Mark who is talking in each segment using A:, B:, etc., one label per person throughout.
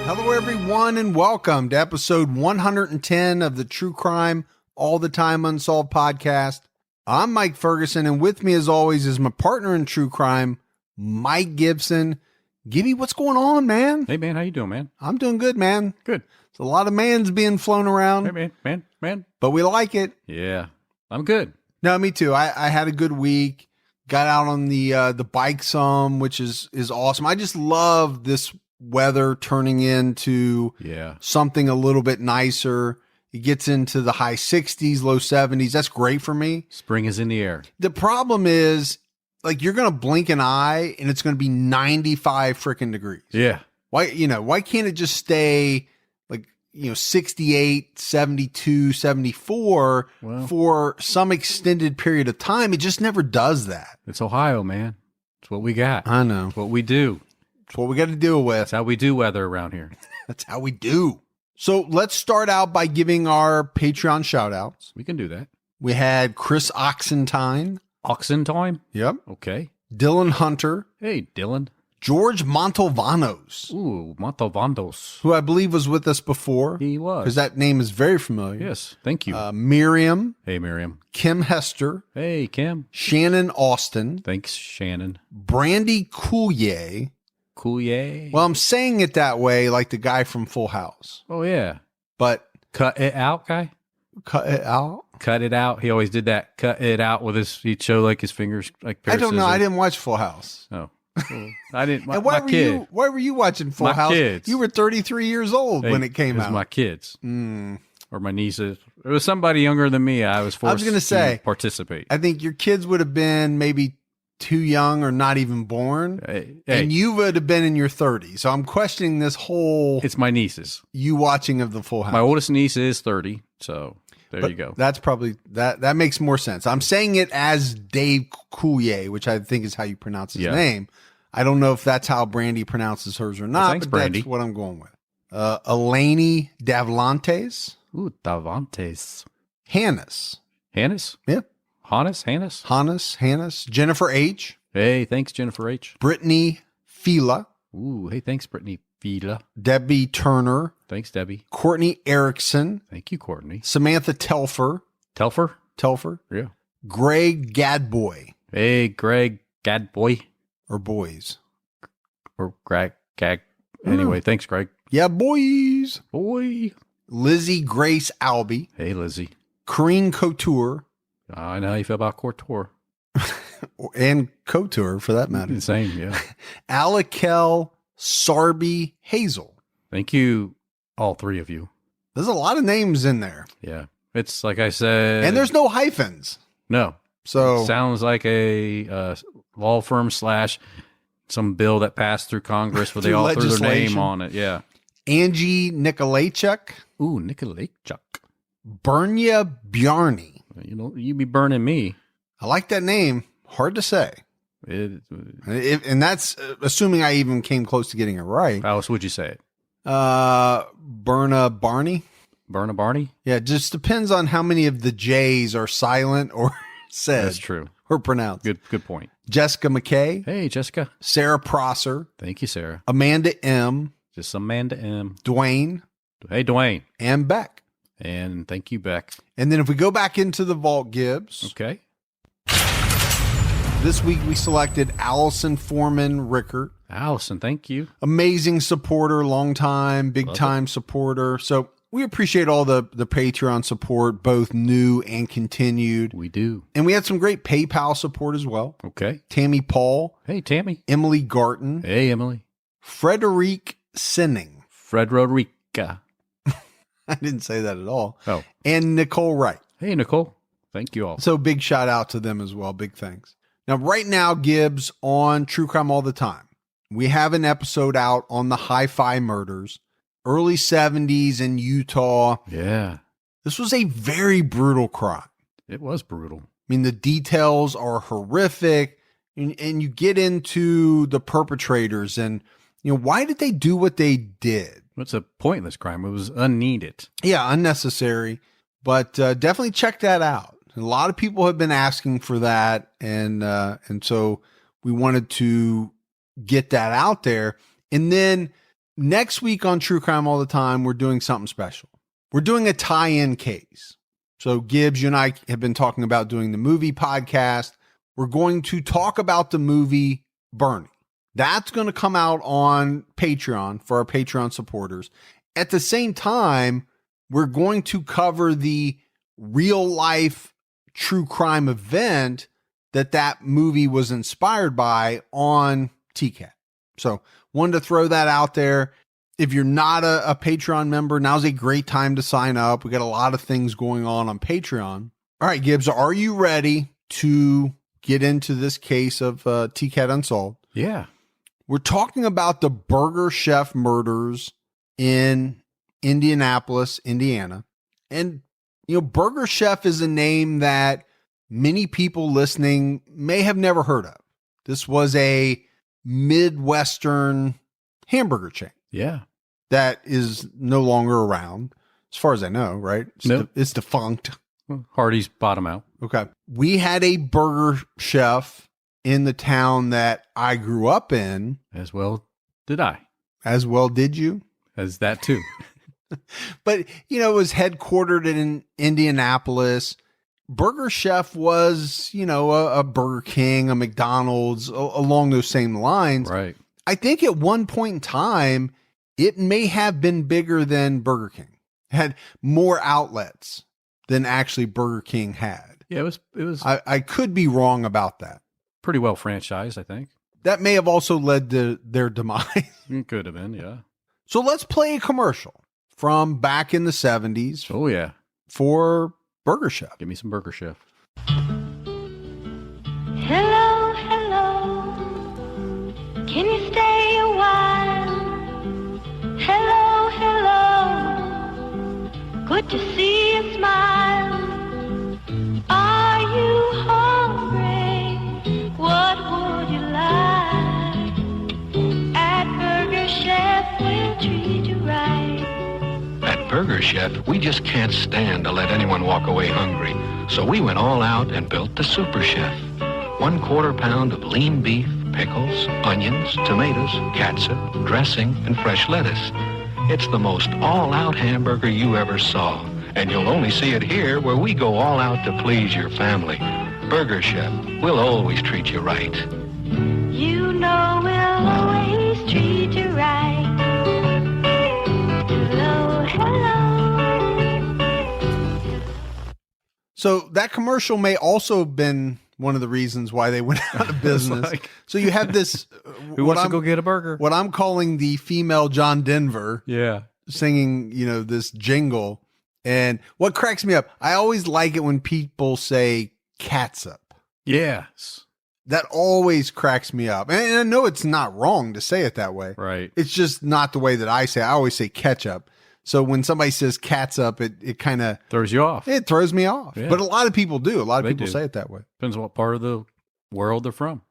A: Hello, everyone, and welcome to episode 110 of the True Crime All the Time Unsolved podcast. I'm Mike Ferguson, and with me, as always, is my partner in true crime, Mike Gibson. Gibby, what's going on, man?
B: Hey, man, how you doing, man?
A: I'm doing good, man.
B: Good.
A: There's a lot of mans being flown around.
B: Hey, man.
A: But we like it.
B: Yeah, I'm good.
A: No, me too. I had a good week. Got out on the bike some, which is awesome. I just love this weather turning into something a little bit nicer. It gets into the high 60s, low 70s. That's great for me.
B: Spring is in the air.
A: The problem is, like, you're going to blink an eye and it's going to be 95 freaking degrees.
B: Yeah.
A: Why can't it just stay like, 68, 72, 74 for some extended period of time? It just never does that.
B: It's Ohio, man. It's what we got.
A: I know.
B: It's what we do.
A: It's what we got to deal with.
B: That's how we do weather around here.
A: That's how we do. So let's start out by giving our Patreon shout outs.
B: We can do that.
A: We had Chris Oxentine.
B: Oxentime?
A: Yep.
B: Okay.
A: Dylan Hunter.
B: Hey, Dylan.
A: George Montalvanos.
B: Ooh, Montalvandos.
A: Who I believe was with us before.
B: He was.
A: Because that name is very familiar.
B: Yes. Thank you.
A: Miriam.
B: Hey, Miriam.
A: Kim Hester.
B: Hey, Kim.
A: Shannon Austin.
B: Thanks, Shannon.
A: Brandy Coulier.
B: Coulier.
A: Well, I'm saying it that way like the guy from Full House.
B: Oh, yeah.
A: But.
B: Cut it out, guy?
A: Cut it out?
B: Cut it out. He always did that. Cut it out with he'd show like his fingers like
A: I don't know. I didn't watch Full House.
B: Oh. I didn't.
A: And why were you watching Full
B: my
A: House?
B: Kids.
A: You were 33 years old when it came out.
B: It was my kids or my nieces. It was somebody younger than me. I was forced to participate.
A: I think your kids would have been maybe too young or not even born. And you would have been in your 30s. So I'm questioning this whole...
B: It's my nieces.
A: You watching of the Full House.
B: My oldest niece is 30. So there you go.
A: That's probably... That makes more sense. I'm saying it as Dave Coulier, which I think is how you pronounce his name. I don't know if that's how Brandy pronounces hers or not,
B: thanks,
A: but
B: Brandy.
A: That's what I'm going with. Eleni Davlantes.
B: Ooh, Davantes.
A: Hannes.
B: Hannes?
A: Yeah.
B: Hannes.
A: Jennifer H.
B: Hey, thanks, Jennifer H.
A: Brittany Fila.
B: Ooh, hey, thanks, Brittany Fila.
A: Debbie Turner.
B: Thanks, Debbie.
A: Courtney Erickson.
B: Thank you, Courtney.
A: Samantha Telfer.
B: Telfer? Yeah.
A: Greg Gadboy.
B: Hey, Greg Gadboy.
A: Or boys.
B: Or Greg Gag. Anyway, thanks, Greg.
A: Yeah, boys.
B: Boy.
A: Lizzie Grace Albee.
B: Hey, Lizzie.
A: Corrine Couture.
B: I know how you feel about Couture.
A: And Couture, for that matter.
B: Same, yeah.
A: Alakel Sarby Hazel.
B: Thank you, all three of you.
A: There's a lot of names in there.
B: Yeah. It's like I said.
A: And there's no hyphens.
B: No.
A: So
B: it sounds like a law firm / some bill that passed through Congress where they all threw their name on it. Yeah.
A: Angie Nikolaichuk.
B: Ooh, Nikolaichuk.
A: Bernia Bjarni.
B: You be burning me.
A: I like that name. Hard to say. And that's assuming I even came close to getting it right.
B: How else would you say it?
A: Berna Barney.
B: Berna Barney?
A: Yeah, it just depends on how many of the J's are silent or said.
B: That's true.
A: Or pronounced.
B: Good point.
A: Jessica McKay.
B: Hey, Jessica.
A: Sarah Prosser.
B: Thank you, Sarah.
A: Amanda M.
B: Just Amanda M.
A: Dwayne.
B: Hey, Dwayne.
A: And Beck.
B: And thank you, Beck.
A: And then if we go back into the vault, Gibbs.
B: Okay.
A: This week we selected Allison Foreman Rickert.
B: Allison, thank you.
A: Amazing supporter, long time, big time supporter. So we appreciate all the Patreon support, both new and continued.
B: We do.
A: And we had some great PayPal support as well.
B: Okay.
A: Tammy Paul.
B: Hey, Tammy.
A: Emily Garton.
B: Hey, Emily.
A: Frederique Sinning.
B: Frederica.
A: I didn't say that at all.
B: Oh.
A: And Nicole Wright.
B: Hey, Nicole. Thank you all.
A: So big shout out to them as well. Big thanks. Now, right now, Gibbs, on True Crime All the Time, we have an episode out on the Hi-Fi murders, early 70s in Utah.
B: Yeah.
A: This was a very brutal crime.
B: It was brutal.
A: I mean, the details are horrific, and you get into the perpetrators and, why did they do what they did?
B: It's a pointless crime. It was unneeded.
A: Yeah, unnecessary, but definitely check that out. A lot of people have been asking for that, and so we wanted to get that out there. And then next week on True Crime All the Time, we're doing something special. We're doing a tie-in case. So Gibbs, you and I have been talking about doing the movie podcast. We're going to talk about the movie Bernie. That's going to come out on Patreon for our Patreon supporters. At the same time, we're going to cover the real life true crime event that movie was inspired by on TCAT. So wanted to throw that out there. If you're not a Patreon member, now's a great time to sign up. We got a lot of things going on Patreon. All right, Gibbs, are you ready to get into this case of TCAT Unsolved?
B: Yeah.
A: We're talking about the Burger Chef murders in Indianapolis, Indiana. And, Burger Chef is a name that many people listening may have never heard of. This was a Midwestern hamburger chain.
B: Yeah.
A: That is no longer around, as far as I know, right? It's defunct.
B: Hardee's bottom out.
A: Okay. We had a Burger Chef in the town that I grew up in.
B: As well did I.
A: As well did you?
B: As that too.
A: But, it was headquartered in Indianapolis. Burger Chef was, a Burger King, a McDonald's, along those same lines.
B: Right.
A: I think at one point in time, it may have been bigger than Burger King. It had more outlets than actually Burger King had.
B: Yeah, it was.
A: I could be wrong about that.
B: Pretty well franchised, I think.
A: That may have also led to their demise.
B: It could have been, yeah.
A: So let's play a commercial from back in the 70s.
B: Oh, yeah.
A: For Burger Chef.
B: Give me some Burger Chef.
C: Hello, hello. Can you stay a while? Hello, hello. Good to see you smile. Are you hungry? What would you like? At Burger Chef, we'll treat you right.
D: At Burger Chef, we just can't stand to let anyone walk away hungry. So we went all out and built the Super Chef. 1/4 pound of lean beef, pickles, onions, tomatoes, catsup, dressing, and fresh lettuce. It's the most all-out hamburger you ever saw. And you'll only see it here, where we go all out to please your family. Burger Chef, we'll always treat you right.
C: You know we'll always treat you right. Hello, hello.
A: So that commercial may also have been one of the reasons why they went out of business. So you have this.
B: Who wants to go get a burger?
A: What I'm calling the female John Denver.
B: Yeah.
A: Singing, this jingle. And what cracks me up, I always like it when people say catsup.
B: Yes.
A: That always cracks me up. And I know it's not wrong to say it that way.
B: Right.
A: It's just not the way that I say it. I always say ketchup. So when somebody says catsup, it kind of
B: throws you off.
A: It throws me off.
B: Yeah.
A: But a lot of people do. A lot of people
B: do.
A: say it that way.
B: Depends on what part of the world they're from.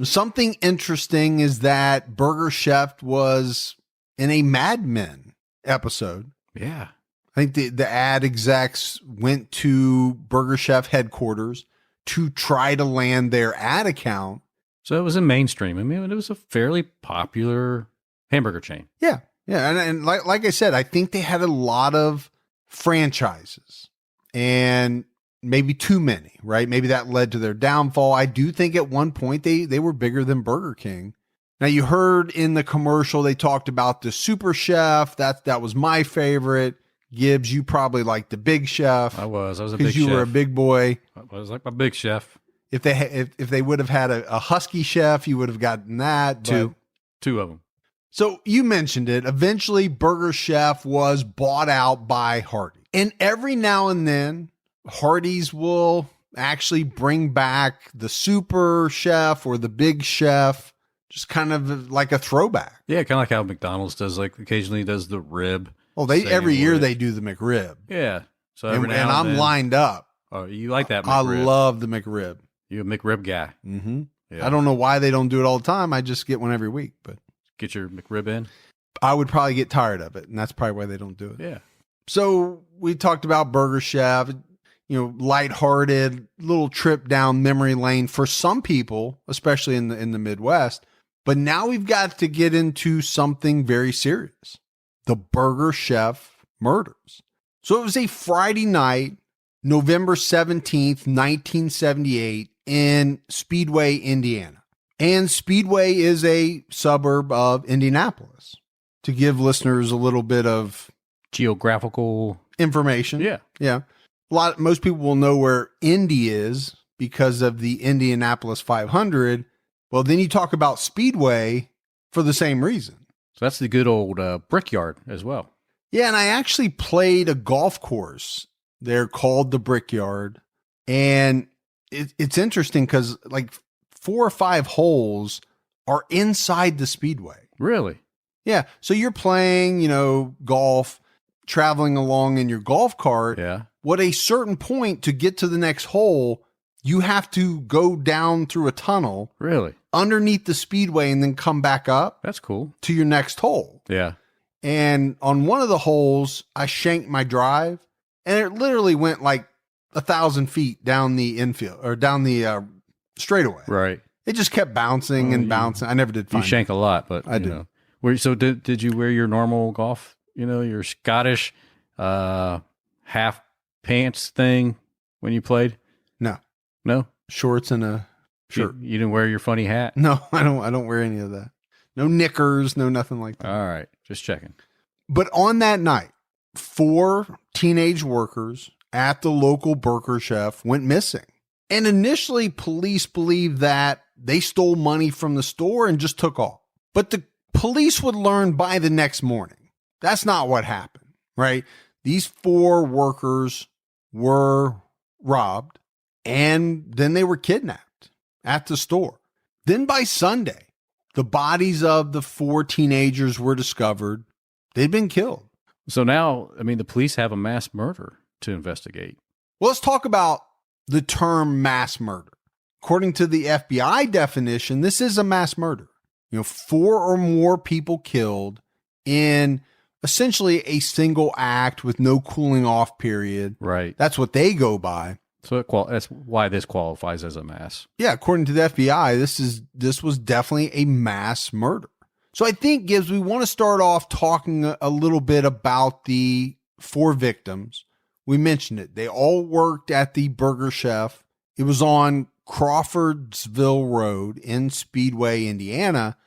A: Something interesting is that Burger Chef was in a Mad Men episode.
B: Yeah.
A: I think the ad execs went to Burger Chef headquarters to try to land their ad account.
B: So it was in mainstream. I mean, it was a fairly popular hamburger chain.
A: Yeah. Yeah. And like I said, I think they had a lot of franchises and maybe too many, right? Maybe that led to their downfall. I do think at one point they were bigger than Burger King. Now you heard in the commercial, they talked about the Super Chef. That was my favorite. Gibbs, you probably liked the Big Chef.
B: I was a big chef.
A: Because you were a big boy.
B: I was like my big chef.
A: If they would have had a husky chef, you would have gotten that.
B: Two of them.
A: So you mentioned it. Eventually, Burger Chef was bought out by Hardee's. And every now and then, Hardee's will actually bring back the Super Chef or the Big Chef, just kind of like a throwback.
B: Yeah, kind of like how McDonald's does, like occasionally does the rib.
A: Well, every year they do the McRib.
B: Yeah. So
A: and I'm lined up.
B: Oh, you like that
A: McRib? I love the McRib.
B: You're a McRib guy.
A: Mm-hmm. Yeah. I don't know why they don't do it all the time. I just get one every week. But
B: get your McRib in?
A: I would probably get tired of it, and that's probably why they don't do it.
B: Yeah.
A: So we talked about Burger Chef, lighthearted, little trip down memory lane for some people, especially in the Midwest. But now we've got to get into something very serious. The Burger Chef murders. So it was a Friday night, November 17th, 1978 in Speedway, Indiana. And Speedway is a suburb of Indianapolis. To give listeners a little bit of
B: geographical
A: information. Yeah. Most people will know where Indy is because of the Indianapolis 500. Well, then you talk about Speedway for the same reason.
B: So that's the good old Brickyard as well.
A: Yeah, and I actually played a golf course there called the Brickyard. And it's interesting because like 4 or 5 holes are inside the Speedway.
B: Really?
A: Yeah. So you're playing, golf, traveling along in your golf cart.
B: Yeah.
A: At a certain point to get to the next hole, you have to go down through a tunnel.
B: Really?
A: Underneath the Speedway and then come back up.
B: That's cool.
A: To your next hole.
B: Yeah.
A: And on one of the holes, I shanked my drive and it literally went like 1,000 feet down the infield or down the straightaway.
B: Right.
A: It just kept bouncing and bouncing. I never did find
B: You shank a lot, but
A: I do.
B: So did you wear your normal golf, your Scottish half pants thing when you played? No?
A: Shorts and a shirt.
B: You didn't wear your funny hat?
A: No, I don't wear any of that. No knickers, no nothing like that.
B: All right. Just checking.
A: But on that night, 4 teenage workers at the local Burger Chef went missing. And initially, police believed that they stole money from the store and just took off. But the police would learn by the next morning. That's not what happened, right? These 4 workers were robbed and then they were kidnapped at the store. Then by Sunday, the bodies of the 4 teenagers were discovered. They'd been killed.
B: So now, the police have a mass murder to investigate.
A: Well, let's talk about the term mass murder. According to the FBI definition, this is a mass murder. 4 or more people killed in essentially a single act with no cooling off period.
B: Right.
A: That's what they go by.
B: So that's why this qualifies as a mass.
A: Yeah, according to the FBI, this was definitely a mass murder. So I think, Gibbs, we want to start off talking a little bit about the 4 victims. We mentioned it. They all worked at the Burger Chef. It was on Crawfordsville Road in Speedway, Indiana.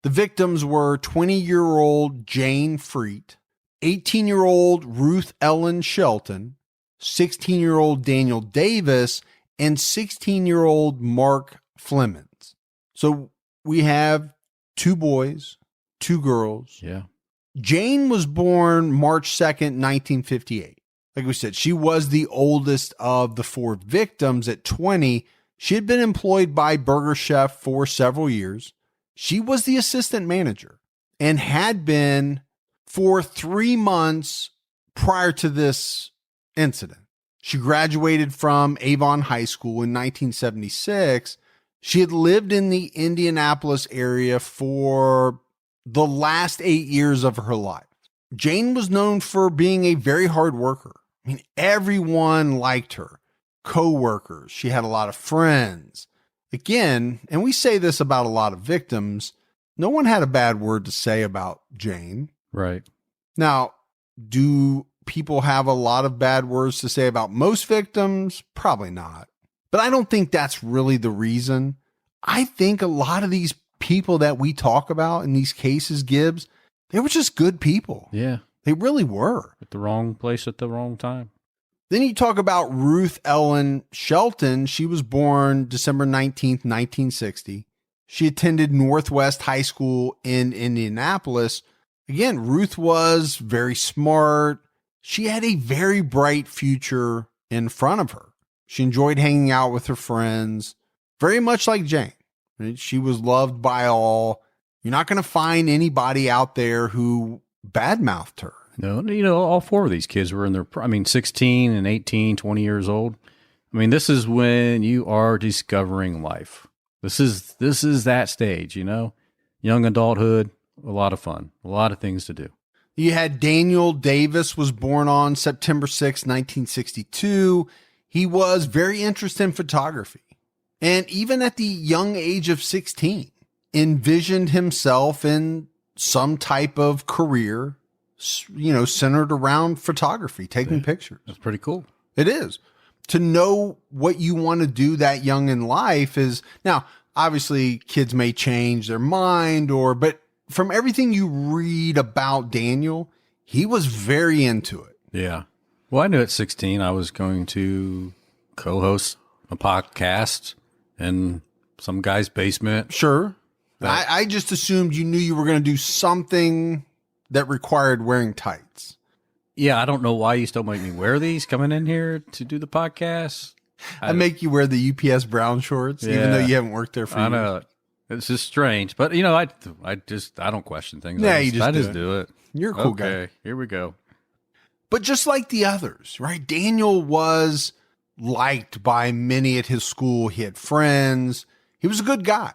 A: The victims were 20-year-old Jane Freet, 18-year-old Ruth Ellen Shelton, 16-year-old Daniel Davis, and 16-year-old Mark Flemons. So we have 2 boys, 2 girls.
B: Yeah.
A: Jane was born March 2nd, 1958. Like we said, she was the oldest of the 4 victims at 20. She had been employed by Burger Chef for several years. She was the assistant manager and had been for 3 months prior to this incident. She graduated from Avon High School in 1976. She had lived in the Indianapolis area for the last 8 years of her life. Jane was known for being a very hard worker. Everyone liked her. Co-workers. She had a lot of friends. Again, and we say this about a lot of victims, no one had a bad word to say about Jane.
B: Right.
A: Now, do people have a lot of bad words to say about most victims? Probably not. But I don't think that's really the reason. I think a lot of these people that we talk about in these cases, Gibbs, they were just good people.
B: Yeah.
A: They really were.
B: At the wrong place at the wrong time.
A: Then you talk about Ruth Ellen Shelton. She was born December 19th, 1960. She attended Northwest High School in Indianapolis. Again, Ruth was very smart. She had a very bright future in front of her. She enjoyed hanging out with her friends, very much like Jane. She was loved by all. You're not going to find anybody out there who badmouthed her.
B: No, all 4 of these kids were in their, 16 and 18, 20 years old. This is when you are discovering life. This is that stage, young adulthood, a lot of fun, a lot of things to do.
A: You had Daniel Davis was born on September 6, 1962. He was very interested in photography. And even at the young age of 16, envisioned himself in some type of career, centered around photography, taking pictures.
B: That's pretty cool.
A: It is. To know what you want to do that young in life is, now, obviously kids may change their mind but from everything you read about Daniel, he was very into it.
B: Yeah. Well, I knew at 16 I was going to co-host a podcast in some guy's basement.
A: Sure. I just assumed you knew you were going to do something that required wearing tights.
B: Yeah, I don't know why you still make me wear these coming in here to do the podcast.
A: I make you wear the UPS brown shorts, even though you haven't worked there for years.
B: I know. It's just strange. But, I don't question things.
A: Yeah,
B: I just do it.
A: You're a cool guy.
B: Okay, here we go.
A: But just like the others, right? Daniel was liked by many at his school. He had friends. He was a good guy,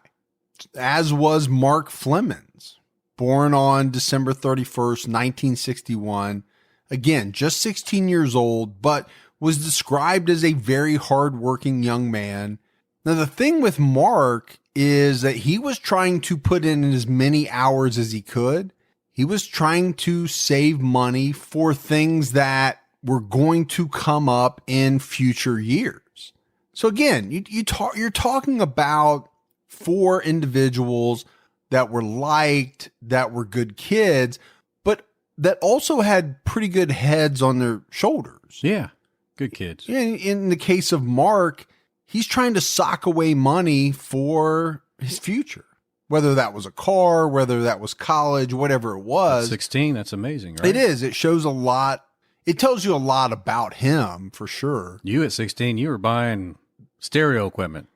A: as was Mark Flemons, born on December 31st, 1961. Again, just 16 years old, but was described as a very hardworking young man. Now, the thing with Mark is that he was trying to put in as many hours as he could. He was trying to save money for things that were going to come up in future years. So again, you're talking about 4 individuals that were liked, that were good kids, but that also had pretty good heads on their shoulders.
B: Yeah, good kids.
A: In the case of Mark, he's trying to sock away money for his future. Whether that was a car, whether that was college, whatever it was.
B: At 16, that's amazing, right?
A: It is. It shows a lot. It tells you a lot about him, for sure.
B: You at 16, you were buying stereo equipment.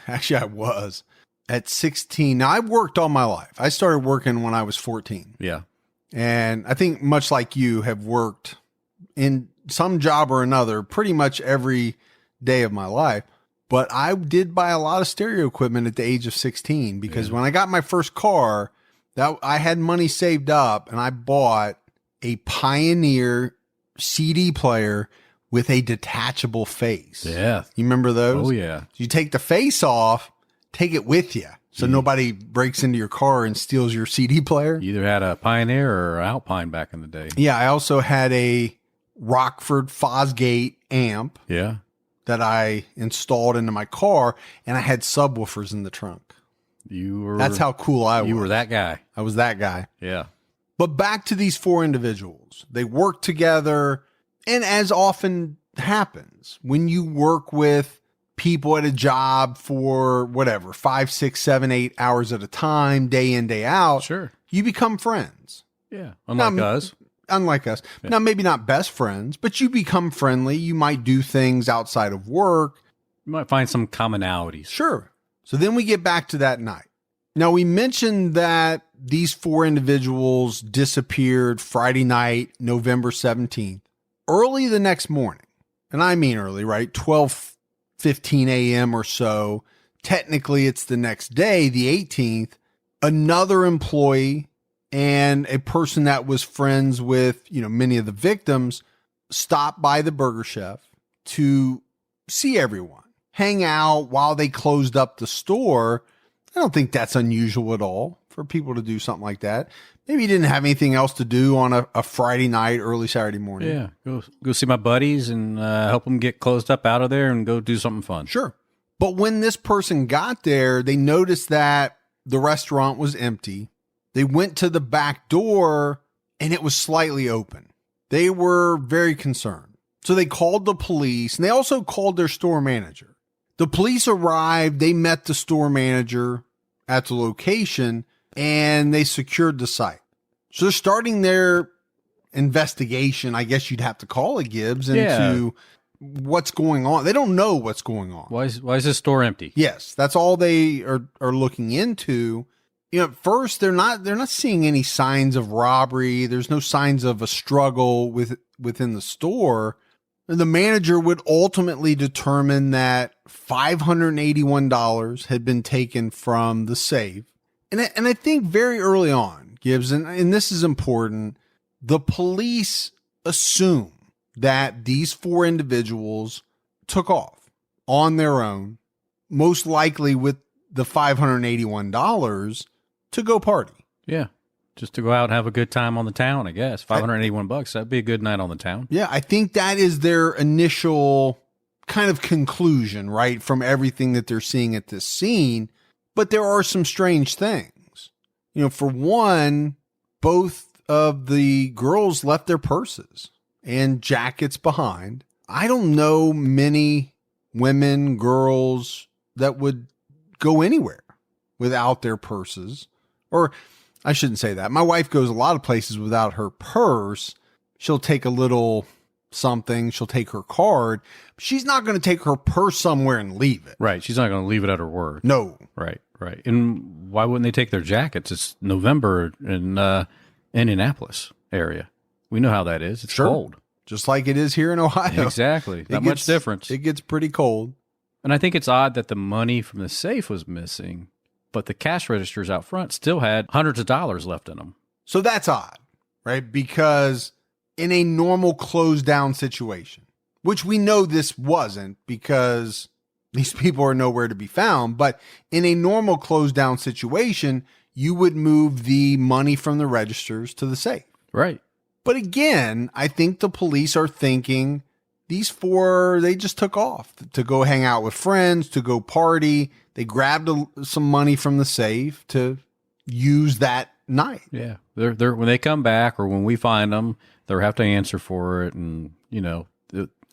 A: Actually, I was. At 16. Now, I've worked all my life. I started working when I was 14.
B: Yeah.
A: And I think much like you have worked in some job or another pretty much every day of my life. But I did buy a lot of stereo equipment at the age of 16 because when I got my first car, that I had money saved up and I bought a Pioneer CD player with a detachable face.
B: Yeah.
A: You remember those?
B: Oh, yeah.
A: You take the face off, take it with you so nobody breaks into your car and steals your CD player.
B: You either had a Pioneer or Alpine back in the day.
A: Yeah, I also had a Rockford Fosgate amp.
B: Yeah.
A: That I installed into my car, and I had subwoofers in the trunk. That's how cool I was.
B: You were that guy.
A: I was that guy.
B: Yeah.
A: But back to these 4 individuals. They worked together, and as often happens, when you work with people at a job for whatever, 5, 6, 7, 8 hours at a time, day in, day out,
B: Sure.
A: you become friends.
B: Yeah. Unlike us.
A: Unlike us. Yeah. Now, maybe not best friends, but you become friendly. You might do things outside of work.
B: You might find some commonalities.
A: Sure. So then we get back to that night. Now, we mentioned that these 4 individuals disappeared Friday night, November 17th. Early the next morning, and I mean early, right? 12:15 a.m. or so. Technically, it's the next day, the 18th. Another employee and a person that was friends with, many of the victims stopped by the Burger Chef to see everyone, hang out while they closed up the store. I don't think that's unusual at all for people to do something like that. Maybe you didn't have anything else to do on a Friday night, early Saturday morning.
B: Yeah. Go see my buddies and help them get closed up out of there and go do something fun.
A: Sure. But when this person got there, they noticed that the restaurant was empty. They went to the back door and it was slightly open. They were very concerned. So they called the police and they also called their store manager. The police arrived. They met the store manager at the location and they secured the site. So they're starting their investigation, I guess you'd have to call it, Gibbs, into what's going on. They don't know what's going on.
B: Why is this store empty?
A: Yes, that's all they are looking into. At first they're not seeing any signs of robbery. There's no signs of a struggle within the store. The manager would ultimately determine that $581 had been taken from the safe. And I think very early on, Gibbs, and this is important, the police assume that these 4 individuals took off on their own, most likely with the $581 to go party.
B: Yeah. Just to go out and have a good time on the town, I guess. $581, that'd be a good night on the town.
A: Yeah, I think that is their initial kind of conclusion, right, from everything that they're seeing at this scene. But there are some strange things. You know, for one, both of the girls left their purses and jackets behind. I don't know many women, girls that would go anywhere without their purses. Or I shouldn't say that. My wife goes a lot of places without her purse. She'll take a little something. She'll take her card. She's not going to take her purse somewhere and leave it.
B: Right. She's not going to leave it at her work.
A: No.
B: Right. Right. And why wouldn't they take their jackets? It's November in Indianapolis area. We know how that is. It's cold.
A: Just like it is here in Ohio.
B: Exactly. Not much difference.
A: It gets pretty cold.
B: And I think it's odd that the money from the safe was missing, but the cash registers out front still had hundreds of dollars left in them.
A: So that's odd, right? Because in a normal closed down situation, which we know this wasn't because these people are nowhere to be found, but in a normal closed down situation, you would move the money from the registers to the safe.
B: Right.
A: But again, I think the police are thinking these four, they just took off to go hang out with friends, to go party. They grabbed some money from the safe to use that night.
B: Yeah. They're when they come back or when we find them, they'll have to answer for it. And, you know,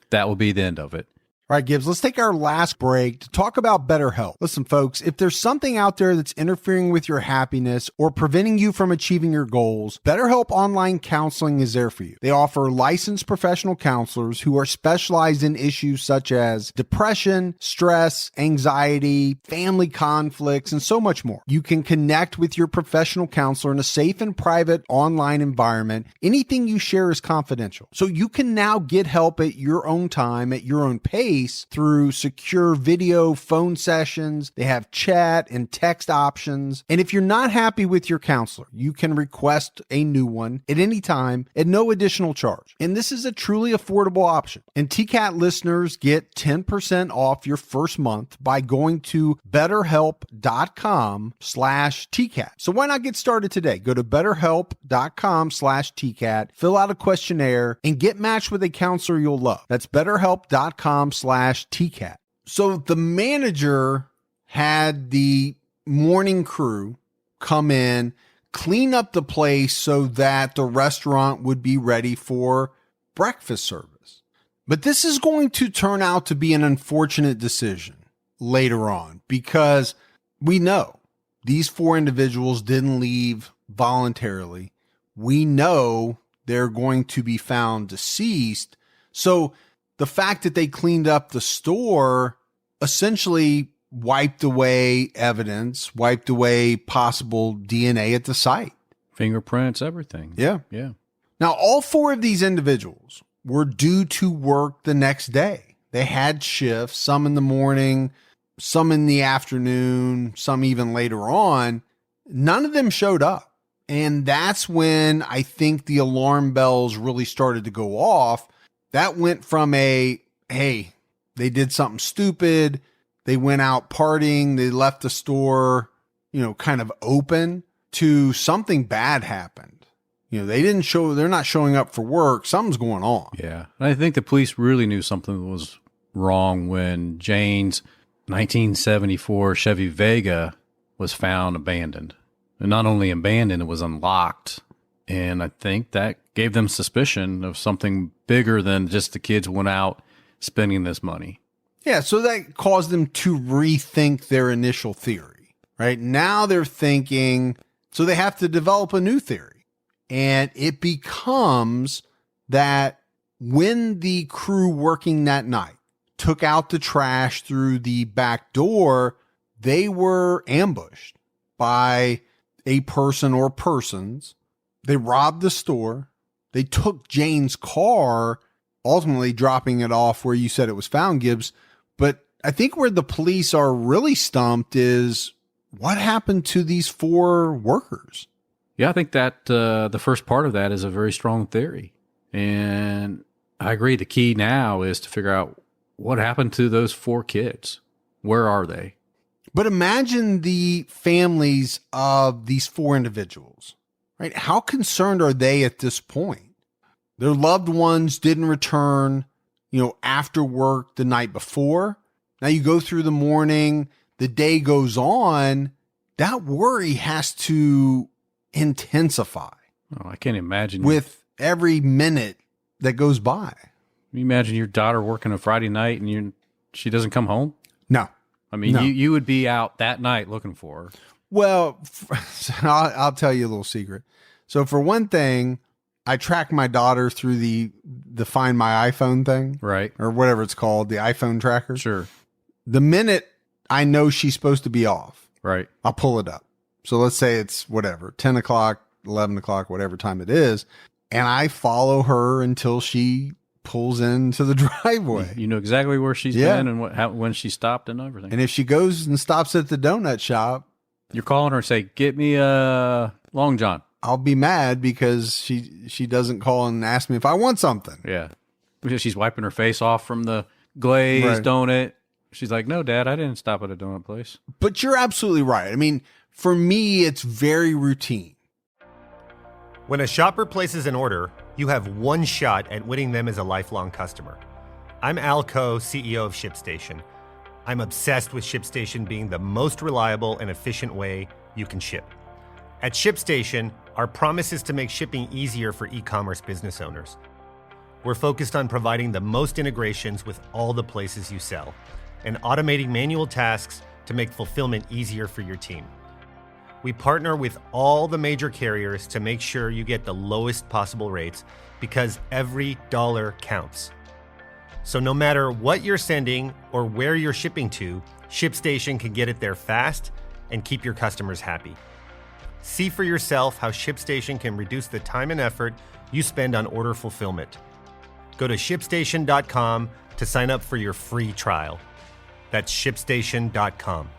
B: that will be the end of it.
A: All right, Gibbs, let's take our last break to talk about BetterHelp. Listen, folks, if there's something out there that's interfering with your happiness or preventing you from achieving your goals, BetterHelp Online Counseling is there for you. They offer licensed professional counselors who are specialized in issues such as depression, stress, anxiety, family conflicts, and so much more. You can connect with your professional counselor in a safe and private online environment. Anything you share is confidential. So you can now get help at your own time, at your own pace, through secure video, phone sessions. They have chat and text options. And if you're not happy with your counselor, you can request a new one at any time at no additional charge. And this is a truly affordable option. And TCAT listeners get 10% off your first month by going to betterhelp.com/TCAT. So why not get started today? Go to betterhelp.com/TCAT, fill out a questionnaire, and get matched with a counselor you'll love. That's betterhelp.com/TCAT. So the manager had the morning crew come in, clean up the place so that the restaurant would be ready for breakfast service. But this is going to turn out to be an unfortunate decision later on because we know these four individuals didn't leave voluntarily. We know they're going to be found deceased. So the fact that they cleaned up the store essentially wiped away evidence, wiped away possible DNA at the site.
B: Fingerprints, everything.
A: Yeah.
B: Yeah.
A: Now, all four of these individuals were due to work the next day. They had shifts, some in the morning, some in the afternoon, some even later on. None of them showed up. And that's when I think the alarm bells really started to go off. That went from hey, they did something stupid. They went out partying. They left the store, kind of open, to something bad happened. They're not showing up for work. Something's going on.
B: Yeah. And I think the police really knew something was wrong when Jane's 1974 Chevy Vega was found abandoned. And not only abandoned, it was unlocked. And I think that gave them suspicion of something bigger than just the kids went out spending this money.
A: Yeah, so that caused them to rethink their initial theory, right? Now they're thinking, so they have to develop a new theory. And it becomes that when the crew working that night took out the trash through the back door, they were ambushed by a person or persons. They robbed the store. They took Jane's car, ultimately dropping it off where you said it was found, Gibbs. But I think where the police are really stumped is what happened to these four workers?
B: Yeah, I think that the first part of that is a very strong theory. And I agree. The key now is to figure out what happened to those four kids. Where are they?
A: But imagine the families of these 4 individuals, right? How concerned are they at this point? Their loved ones didn't return, after work the night before. Now you go through the morning, the day goes on, that worry has to intensify.
B: Oh, I can't imagine.
A: With every minute that goes by.
B: You imagine your daughter working a Friday night and she doesn't come home?
A: No.
B: I mean,
A: No.
B: you would be out that night looking for her.
A: Well, I'll tell you a little secret. So for one thing, I track my daughter through the Find My iPhone thing.
B: Right.
A: Or whatever it's called, the iPhone tracker.
B: Sure.
A: The minute I know she's supposed to be off,
B: right,
A: I'll pull it up. So let's say it's whatever, 10 o'clock, 11 o'clock, whatever time it is. And I follow her until she pulls into the driveway.
B: You know exactly where she's been and when she stopped and everything.
A: And if she goes and stops at the donut shop,
B: you're calling her and say, "Get me a Long John."
A: I'll be mad because she doesn't call and ask me if I want something.
B: Yeah. Because she's wiping her face off from the glazed donut. She's like, "No, Dad, I didn't stop at a donut place."
A: But you're absolutely right. I mean, for me, it's very routine.
E: When a shopper places an order, you have one shot at winning them as a lifelong customer. I'm Al Coe, CEO of ShipStation. I'm obsessed with ShipStation being the most reliable and efficient way you can ship. At ShipStation, our promise is to make shipping easier for e-commerce business owners. We're focused on providing the most integrations with all the places you sell and automating manual tasks to make fulfillment easier for your team. We partner with all the major carriers to make sure you get the lowest possible rates because every dollar counts. So no matter what you're sending or where you're shipping to, ShipStation can get it there fast and keep your customers happy. See for yourself how ShipStation can reduce the time and effort you spend on order fulfillment. Go to ShipStation.com to sign up for your free trial. That's ShipStation.com.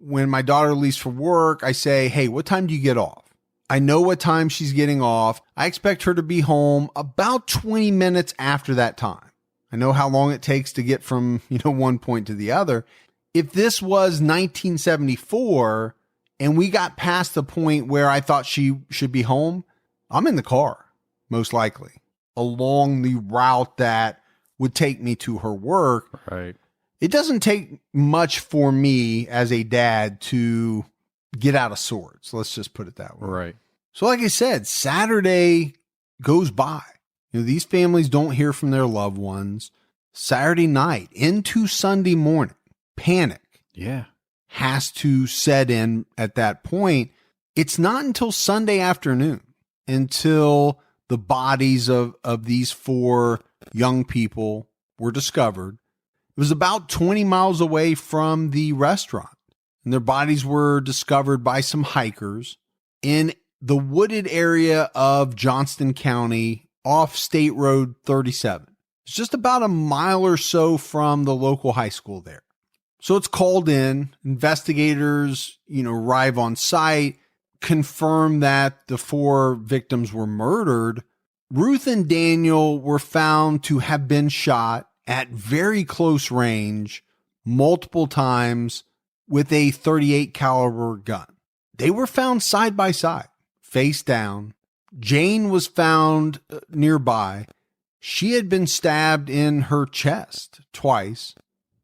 A: When my daughter leaves for work, I say, "Hey, what time do you get off?" I know what time she's getting off. I expect her to be home about 20 minutes after that time. I know how long it takes to get from, one point to the other. If this was 1974 and we got past the point where I thought she should be home, I'm in the car, most likely, along the route that would take me to her work.
B: Right.
A: It doesn't take much for me as a dad to get out of sorts. Let's just put it that way.
B: Right.
A: So like I said, Saturday goes by. These families don't hear from their loved ones. Saturday night into Sunday morning, panic has to set in at that point. It's not until Sunday afternoon until the bodies of these 4 young people were discovered. It was about 20 miles away from the restaurant, and their bodies were discovered by some hikers in the wooded area of Johnston County off State Road 37. It's just about a mile or so from the local high school there. So it's called in. Investigators, arrive on site, confirm that the 4 victims were murdered. Ruth and Daniel were found to have been shot at very close range multiple times with a .38 caliber gun. They were found side by side, face down. Jane was found nearby. She had been stabbed in her chest twice,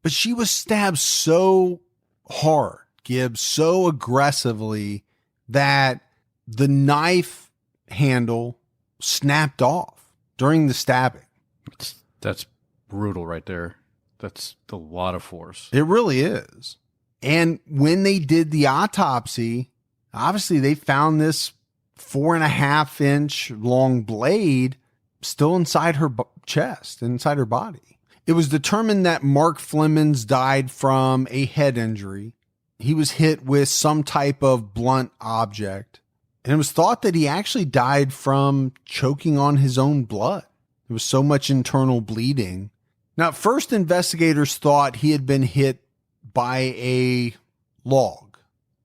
A: but she was stabbed so hard, Gibbs, so aggressively that the knife handle snapped off during the stabbing.
B: That's brutal right there. That's a lot of force.
A: It really is. And when they did the autopsy, obviously they found this 4.5-inch long blade still inside her chest, inside her body. It was determined that Mark Flemons died from a head injury. He was hit with some type of blunt object. And it was thought that he actually died from choking on his own blood. There was so much internal bleeding. Now, at first, investigators thought he had been hit by a log.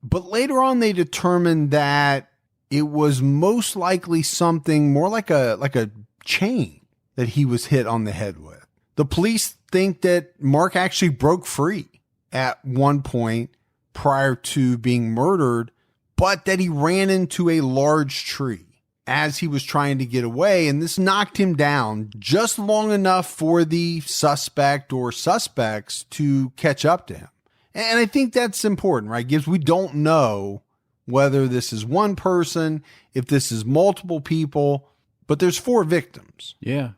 A: But later on, they determined that it was most likely something more like a chain that he was hit on the head with. The police think that Mark actually broke free at one point prior to being murdered, but that he ran into a large tree as he was trying to get away. And this knocked him down just long enough for the suspect or suspects to catch up to him. And I think that's important, right? Gibbs, we don't know whether this is one person, if this is multiple people, but there's 4 victims.
B: Yeah.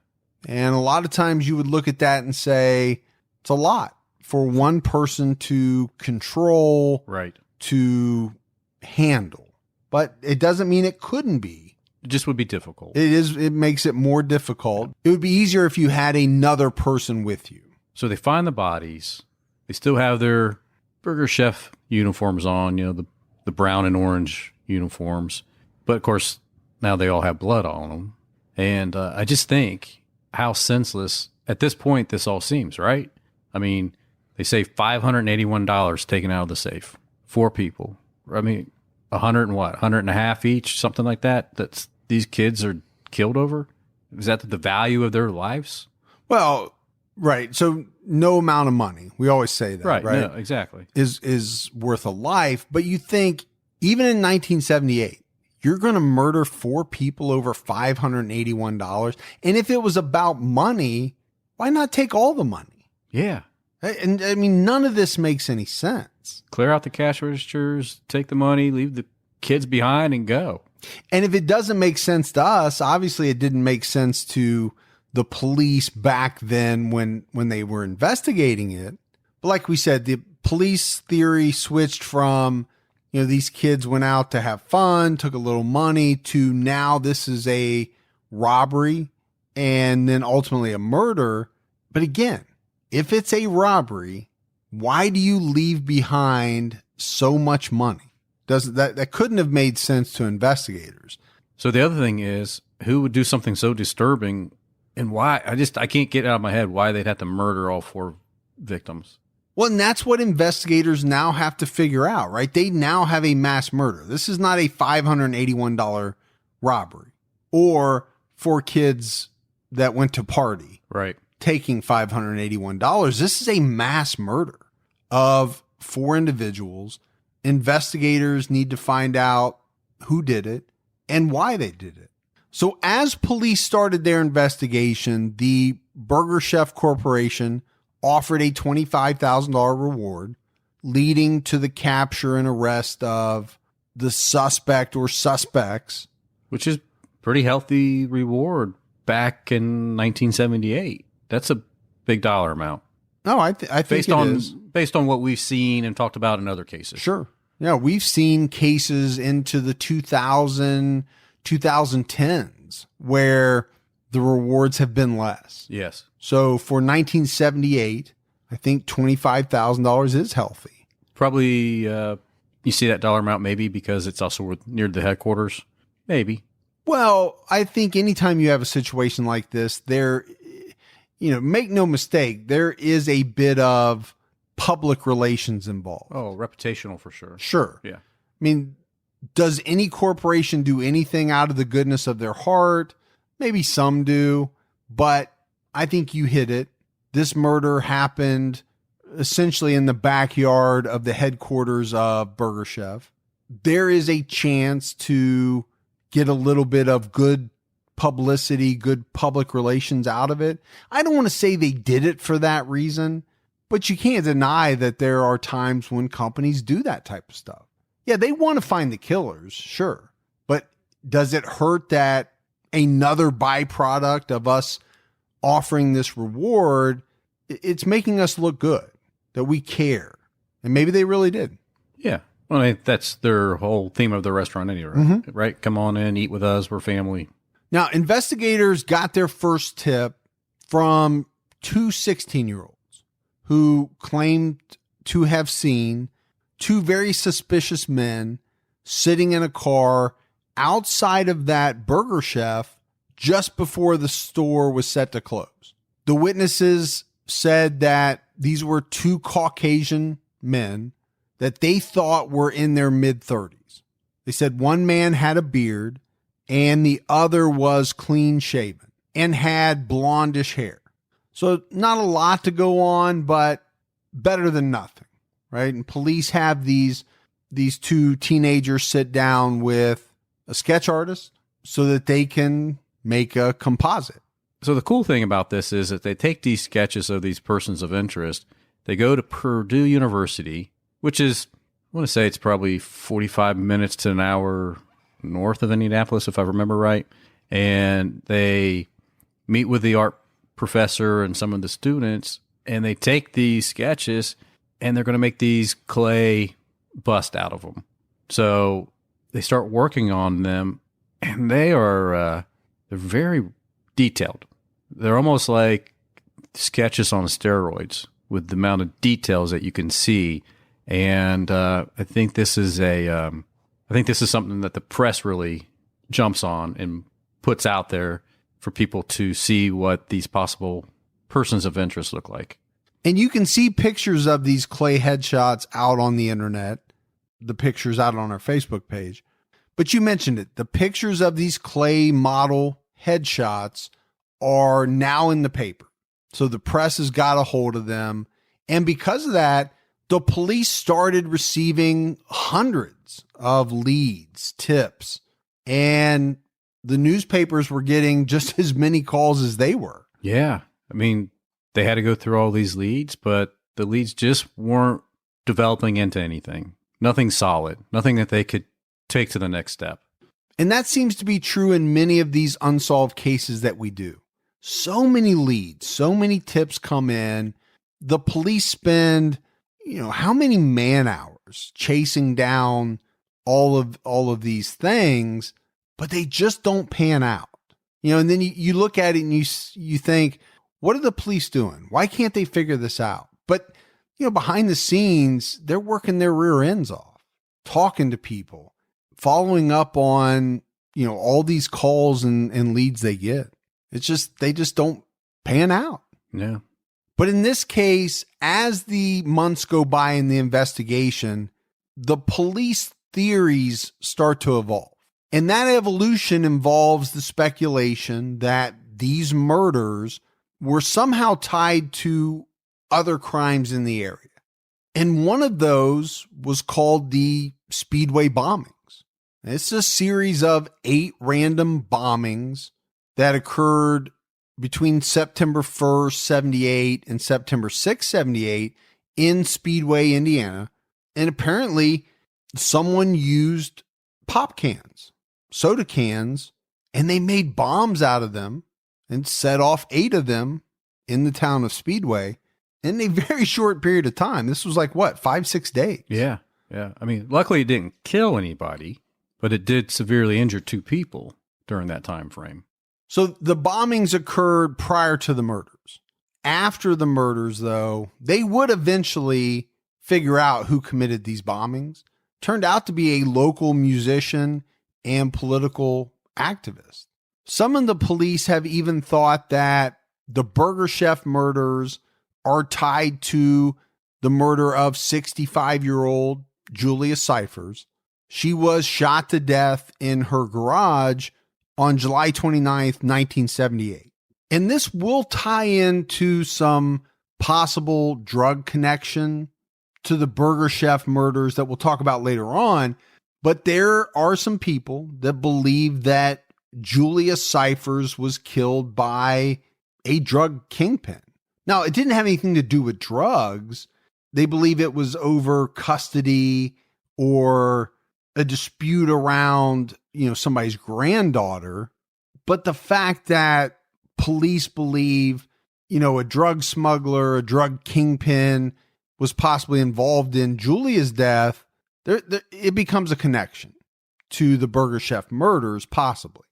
A: And a lot of times you would look at that and say, it's a lot for one person to control,
B: right,
A: to handle. But it doesn't mean it couldn't be.
B: It just would be difficult.
A: It makes it more difficult. It would be easier if you had another person with you.
B: So they find the bodies. They still have their Burger Chef uniforms on, the brown and orange uniforms. But of course, now they all have blood on them. And I just think how senseless at this point this all seems, right? I mean, they say $581 taken out of the safe. 4 people. I mean, 100 and what? 100 and a half each, something like that. That's these kids are killed over. Is that the value of their lives?
A: Well, right. So no amount of money. We always say that, right?
B: No, exactly.
A: Is worth a life. But you think even in 1978, you're going to murder 4 people over $581. And if it was about money, why not take all the money?
B: Yeah.
A: And I mean, none of this makes any sense.
B: Clear out the cash registers, take the money, leave the kids behind and go.
A: And if it doesn't make sense to us, obviously it didn't make sense to the police back then when they were investigating it. But like we said, the police theory switched from, these kids went out to have fun, took a little money, to now this is a robbery and then ultimately a murder. But again, if it's a robbery, why do you leave behind so much money? That couldn't have made sense to investigators.
B: So the other thing is, who would do something so disturbing, and why? I can't get out of my head why they'd have to murder all 4 victims.
A: Well, and that's what investigators now have to figure out, right? They now have a mass murder. This is not a $581 robbery or 4 kids that went to party,
B: right,
A: taking $581. This is a mass murder of 4 individuals. Investigators need to find out who did it and why they did it. So as police started their investigation, the Burger Chef Corporation offered a $25,000 reward, leading to the capture and arrest of the suspect or suspects.
B: Which is pretty healthy reward back in 1978. That's a big dollar amount.
A: No, I think
B: based
A: it
B: on
A: is.
B: Based on what we've seen and talked about in other cases.
A: Sure. Yeah, we've seen cases into the 2010s where the rewards have been less.
B: Yes.
A: So for 1978, I think $25,000 is healthy.
B: Probably you see that dollar amount maybe because it's also near the headquarters. Maybe.
A: Well, I think anytime you have a situation like this, make no mistake, there is a bit of public relations involved.
B: Oh, reputational for sure.
A: Sure.
B: Yeah.
A: I mean, does any corporation do anything out of the goodness of their heart? Maybe some do, but I think you hit it. This murder happened essentially in the backyard of the headquarters of Burger Chef. There is a chance to get a little bit of good publicity, good public relations out of it. I don't want to say they did it for that reason, but you can't deny that there are times when companies do that type of stuff. Yeah, they want to find the killers, sure. But does it hurt that another byproduct of us offering this reward, it's making us look good, that we care? And maybe they really did.
B: Yeah. Well, that's their whole theme of the restaurant anyway, right? Come on in, eat with us, we're family.
A: Now, investigators got their first tip from 2 16-year-olds who claimed to have seen 2 very suspicious men sitting in a car outside of that Burger Chef just before the store was set to close. The witnesses said that these were 2 Caucasian men that they thought were in their mid-30s. They said one man had a beard and the other was clean shaven and had blondish hair. So not a lot to go on, but better than nothing, right? And police have these two teenagers sit down with a sketch artist so that they can make a composite.
B: So the cool thing about this is that they take these sketches of these persons of interest, they go to Purdue University, which is, I want to say it's probably 45 minutes to an hour north of Indianapolis, if I remember right. And they meet with the art professor and some of the students, and they take these sketches and they're going to make these clay bust out of them. So they start working on them, and they're very detailed. They're almost like sketches on steroids with the amount of details that you can see. And I think this is something that the press really jumps on and puts out there for people to see what these possible persons of interest look like.
A: And you can see pictures of these clay headshots out on the internet, the pictures out on our Facebook page. But you mentioned it. The pictures of these clay model headshots are now in the paper. So the press has got a hold of them. And because of that, the police started receiving hundreds of leads, tips, and the newspapers were getting just as many calls as they were.
B: Yeah. I mean, they had to go through all these leads, but the leads just weren't developing into anything. Nothing solid, nothing that they could take to the next step.
A: And that seems to be true in many of these unsolved cases that we do. So many leads, so many tips come in. The police spend, how many man hours chasing down all of these things, but they just don't pan out. And then you look at it and you think, what are the police doing? Why can't they figure this out? But, behind the scenes, they're working their rear ends off, talking to people, following up on, all these calls and leads they get. It's just, they just don't pan out.
B: Yeah.
A: But in this case, as the months go by in the investigation, the police theories start to evolve. And that evolution involves the speculation that these murders were somehow tied to other crimes in the area. And one of those was called the Speedway bombings. It's a series of 8 random bombings that occurred between September 1st, 78 and September 6th, 78 in Speedway, Indiana. And apparently someone used pop cans, soda cans, and they made bombs out of them and set off 8 of them in the town of Speedway in a very short period of time. This was like, 5-6 days?
B: Yeah. Yeah. I mean, luckily it didn't kill anybody, but it did severely injure 2 people during that time frame.
A: So the bombings occurred prior to the murders. After the murders, though, they would eventually figure out who committed these bombings. Turned out to be a local musician and political activist. Some of the police have even thought that the Burger Chef murders are tied to the murder of 65-year-old Julia Cyphers. She was shot to death in her garage on July 29th, 1978. And this will tie into some possible drug connection to the Burger Chef murders that we'll talk about later on. But there are some people that believe that Julia Cyphers was killed by a drug kingpin. Now, it didn't have anything to do with drugs. They believe it was over custody or a dispute around, somebody's granddaughter. But the fact that police believe, a drug smuggler, a drug kingpin was possibly involved in Julia's death, it becomes a connection to the Burger Chef murders, possibly.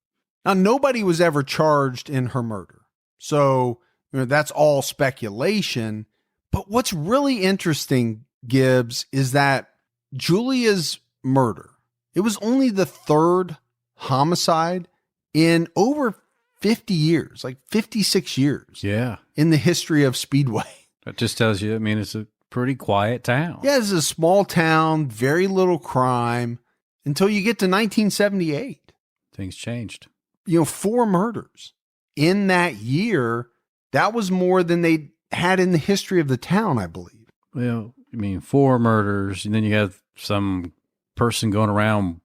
A: Now, nobody was ever charged in her murder. So, that's all speculation. But what's really interesting, Gibbs, is that Julia's murder, it was only the 3rd homicide in over 50 years, like 56 years.
B: Yeah.
A: In the history of Speedway.
B: That just tells you, it's a pretty quiet town.
A: Yeah, it's a small town, very little crime until you get to 1978.
B: Things changed.
A: 4 murders in that year. That was more than they had in the history of the town, I believe.
B: Well, I mean, 4 murders, and then you have some person going around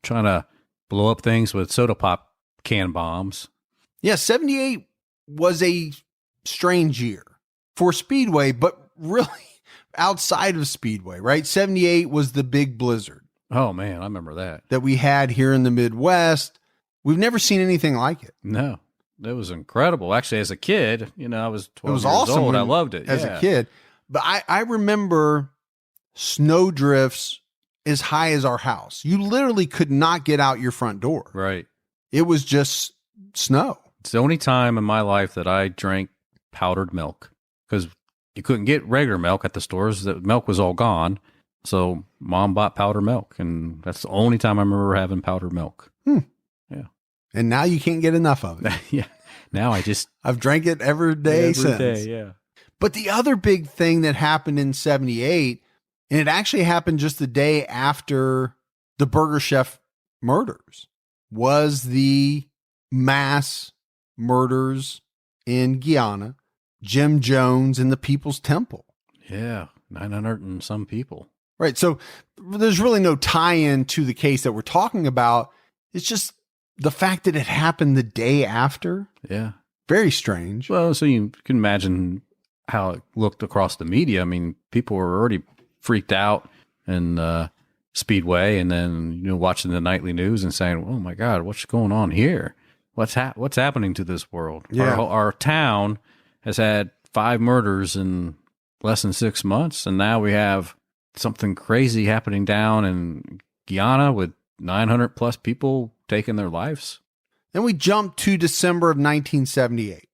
B: trying to blow up things with soda pop can bombs.
A: Yeah, 78 was a strange year for Speedway, but really outside of Speedway, right? 78 was the big blizzard.
B: Oh, man, I remember that
A: we had here in the Midwest. We've never seen anything like it.
B: No, it was incredible. Actually, as a kid, I was 12
A: It was
B: years
A: awesome
B: old. I loved it
A: as a kid. But I remember snow drifts as high as our house. You literally could not get out your front door.
B: Right.
A: It was just snow.
B: It's the only time in my life that I drank powdered milk because you couldn't get regular milk at the stores. The milk was all gone. So Mom bought powdered milk, and that's the only time I remember having powdered milk. Yeah.
A: And now you can't get enough of it.
B: Yeah. Now
A: I've drank it every day since.
B: Every day, yeah.
A: But the other big thing that happened in 78, and it actually happened just the day after the Burger Chef murders, was the mass murders in Guyana, Jim Jones and the People's Temple.
B: Yeah, 900 and some people.
A: Right. So there's really no tie-in to the case that we're talking about. It's just the fact that it happened the day after.
B: Yeah.
A: Very strange.
B: Well, so you can imagine how it looked across the media. I mean, people were already freaked out in Speedway, and then watching the nightly news and saying, "Oh my God, what's going on here? What's happening to this world?"
A: Yeah.
B: Our town has had 5 murders in less than 6 months, and now we have something crazy happening down in Guyana with 900 plus people taking their lives.
A: Then we jump to December of 1978.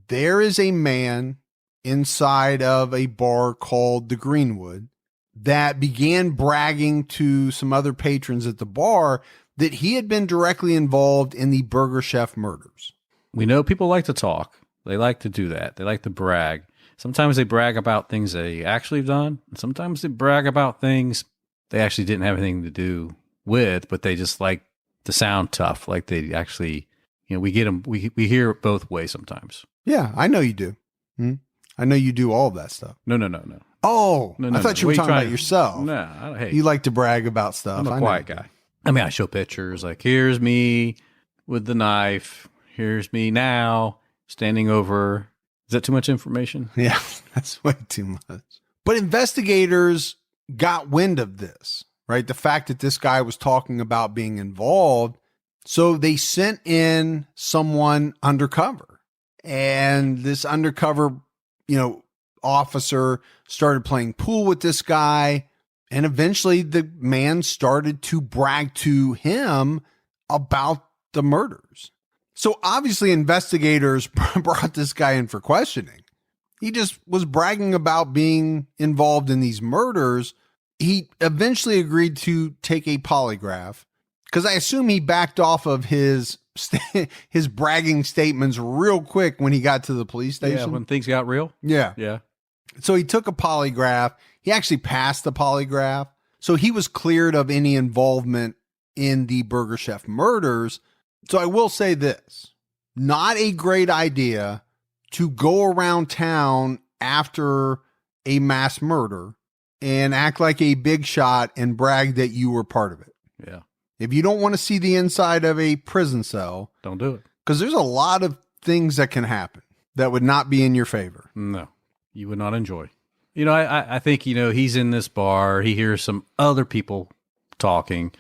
A: There is a man inside of a bar called the Greenwood that began bragging to some other patrons at the bar that he had been directly involved in the Burger Chef murders.
B: We know people like to talk. They like to do that. They like to brag. Sometimes they brag about things they actually have done. And sometimes they brag about things they actually didn't have anything to do with, but they just like to sound tough. Like they actually, we get them. We hear it both ways sometimes.
A: Yeah, I know you do. I know you do all of that stuff.
B: No.
A: Oh,
B: No,
A: I thought you were talking about yourself.
B: No, hey,
A: you like to brag about stuff.
B: I'm a quiet guy. I mean, I show pictures like, here's me with the knife. Here's me now standing over. Is that too much information?
A: Yeah, that's way too much. But investigators got wind of this, right? The fact that this guy was talking about being involved. So they sent in someone undercover, and this undercover, officer started playing pool with this guy. And eventually the man started to brag to him about the murders. So obviously investigators brought this guy in for questioning. He just was bragging about being involved in these murders. He eventually agreed to take a polygraph because I assume he backed off of his bragging statements real quick when he got to the police station.
B: Yeah, when things got real.
A: Yeah.
B: Yeah.
A: So he took a polygraph. He actually passed the polygraph. So he was cleared of any involvement in the Burger Chef murders. So I will say this, not a great idea to go around town after a mass murder and act like a big shot and brag that you were part of it.
B: Yeah.
A: If you don't want to see the inside of a prison cell,
B: don't do it.
A: Because there's a lot of things that can happen that would not be in your favor.
B: No, you would not enjoy. I think, he's in this bar. He hears some other people talking,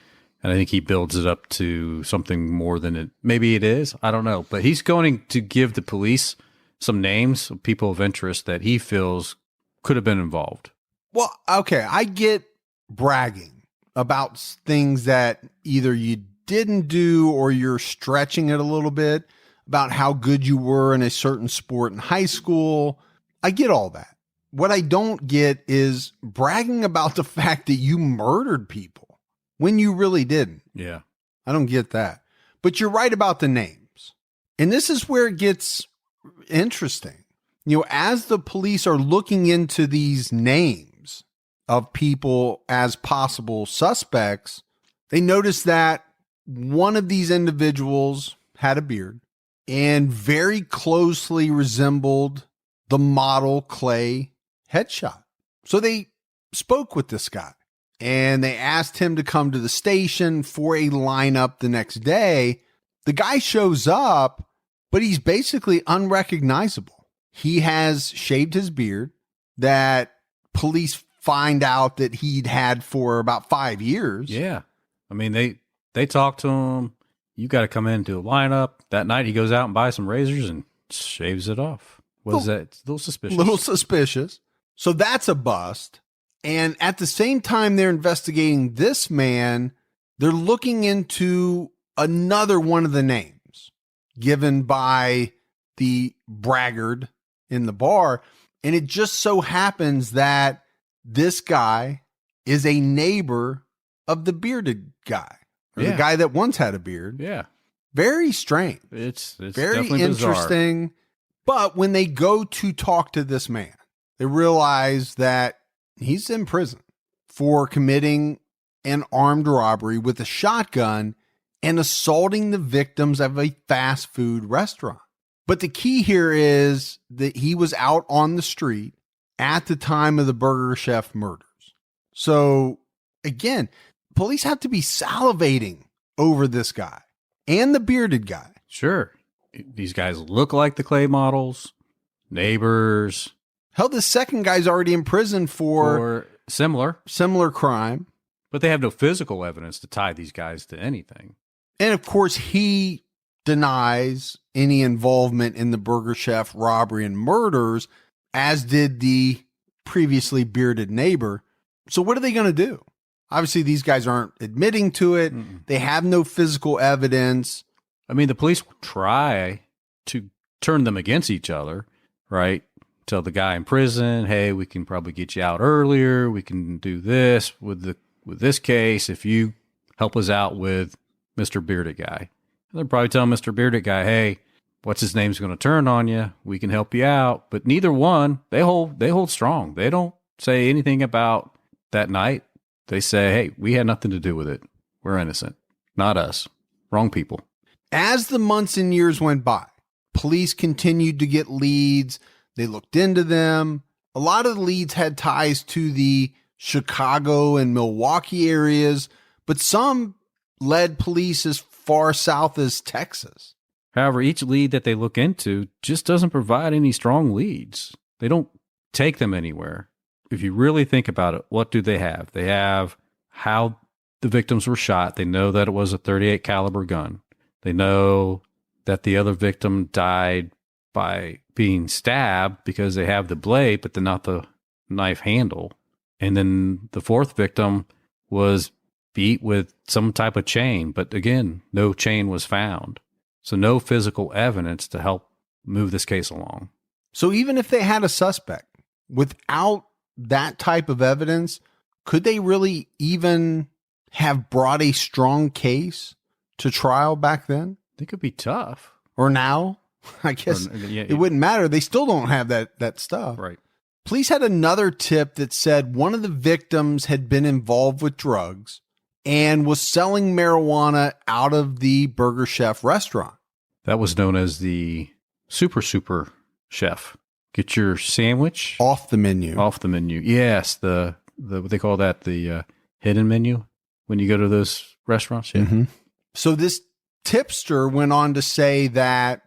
B: and I think he builds it up to something more than it. Maybe it is. I don't know. But he's going to give the police some names of people of interest that he feels could have been involved.
A: Well, okay. I get bragging about things that either you didn't do or you're stretching it a little bit about how good you were in a certain sport in high school. I get all that. What I don't get is bragging about the fact that you murdered people when you really didn't.
B: Yeah.
A: I don't get that. But you're right about the names. And this is where it gets interesting. As the police are looking into these names of people as possible suspects, they notice that one of these individuals had a beard and very closely resembled the model Clay headshot. So they spoke with this guy and they asked him to come to the station for a lineup the next day. The guy shows up, but he's basically unrecognizable. He has shaved his beard that police find out that he'd had for about 5 years.
B: Yeah. I mean, they talk to him. You got to come into a lineup. That night he goes out and buys some razors and shaves it off. What is that? It's a little suspicious.
A: Little suspicious. So that's a bust. And at the same time they're investigating this man, they're looking into another one of the names given by the braggart in the bar. And it just so happens that this guy is a neighbor of the bearded guy, or the guy that once had a beard.
B: Yeah.
A: Very strange.
B: It's
A: very
B: definitely
A: interesting.
B: bizarre.
A: But when they go to talk to this man, they realize that he's in prison for committing an armed robbery with a shotgun and assaulting the victims of a fast food restaurant. But the key here is that he was out on the street at the time of the Burger Chef murders. So again, police have to be salivating over this guy and the bearded guy.
B: Sure. These guys look like the Clay models, neighbors.
A: Hell, the second guy's already in prison for similar crime.
B: But they have no physical evidence to tie these guys to anything.
A: And of course, he denies any involvement in the Burger Chef robbery and murders, as did the previously bearded neighbor. So what are they going to do? Obviously, these guys aren't admitting to it. Mm-mm. They have no physical evidence.
B: I mean, the police try to turn them against each other, right? Tell the guy in prison, hey, we can probably get you out earlier. We can do this with this case if you help us out with Mr. Bearded Guy. And they're probably telling Mr. Bearded Guy, hey, what's his name's going to turn on you? We can help you out. But neither one, they hold strong. They don't say anything about that night. They say, hey, we had nothing to do with it. We're innocent. Not us. Wrong people.
A: As the months and years went by, police continued to get leads. They looked into them. A lot of the leads had ties to the Chicago and Milwaukee areas, but some led police as far south as Texas.
B: However, each lead that they look into just doesn't provide any strong leads. They don't take them anywhere. If you really think about it, what do they have? They have how the victims were shot. They know that it was a .38 caliber gun. They know that the other victim died by being stabbed because they have the blade, but not the knife handle. And then the fourth victim was beat with some type of chain, but again, no chain was found. So no physical evidence to help move this case along.
A: So even if they had a suspect, without that type of evidence, could they really even have brought a strong case to trial back then?
B: It could be tough.
A: Or now? I guess it wouldn't matter. They still don't have that stuff.
B: Right.
A: Police had another tip that said one of the victims had been involved with drugs and was selling marijuana out of the Burger Chef restaurant.
B: That was known as the super chef. Get your sandwich
A: off the menu.
B: Off the menu. Yes, the what they call that, the hidden menu when you go to those restaurants. Yeah.
A: Mm-hmm. So this tipster went on to say that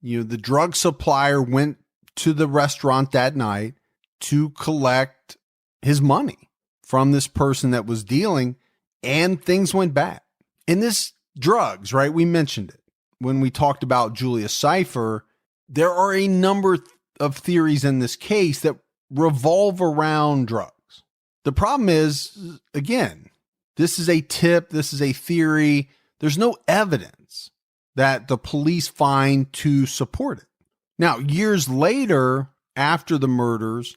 A: the drug supplier went to the restaurant that night to collect his money from this person that was dealing, and things went bad. And this drugs, right? We mentioned it when we talked about Julius Cypher. There are a number of theories in this case that revolve around drugs. The problem is, again, this is a tip. This is a theory. There's no evidence that the police find to support it. Now, years later, after the murders,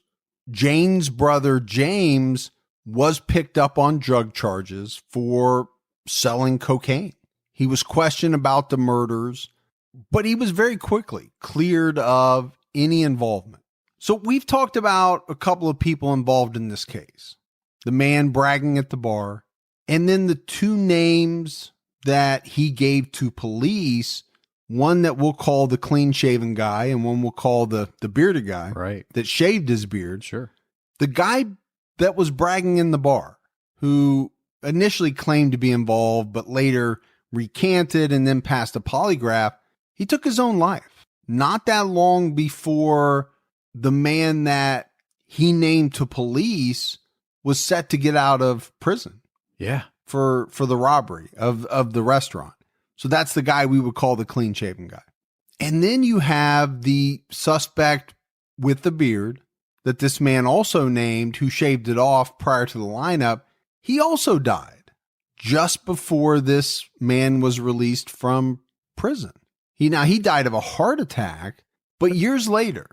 A: Jane's brother, James, was picked up on drug charges for selling cocaine. He was questioned about the murders, but he was very quickly cleared of any involvement. So we've talked about a couple of people involved in this case. The man bragging at the bar, and then the two names that he gave to police one that we'll call the clean shaven guy and one we'll call the bearded guy,
B: Right.
A: that shaved his beard.
B: Sure.
A: The guy that was bragging in the bar, who initially claimed to be involved, but later recanted and then passed a polygraph, he took his own life. Not that long before the man that he named to police was set to get out of prison.
B: Yeah.
A: For the robbery of the restaurant. So that's the guy we would call the clean shaven guy. And then you have the suspect with the beard that this man also named, who shaved it off prior to the lineup. He also died just before this man was released from prison. He died of a heart attack, but years later,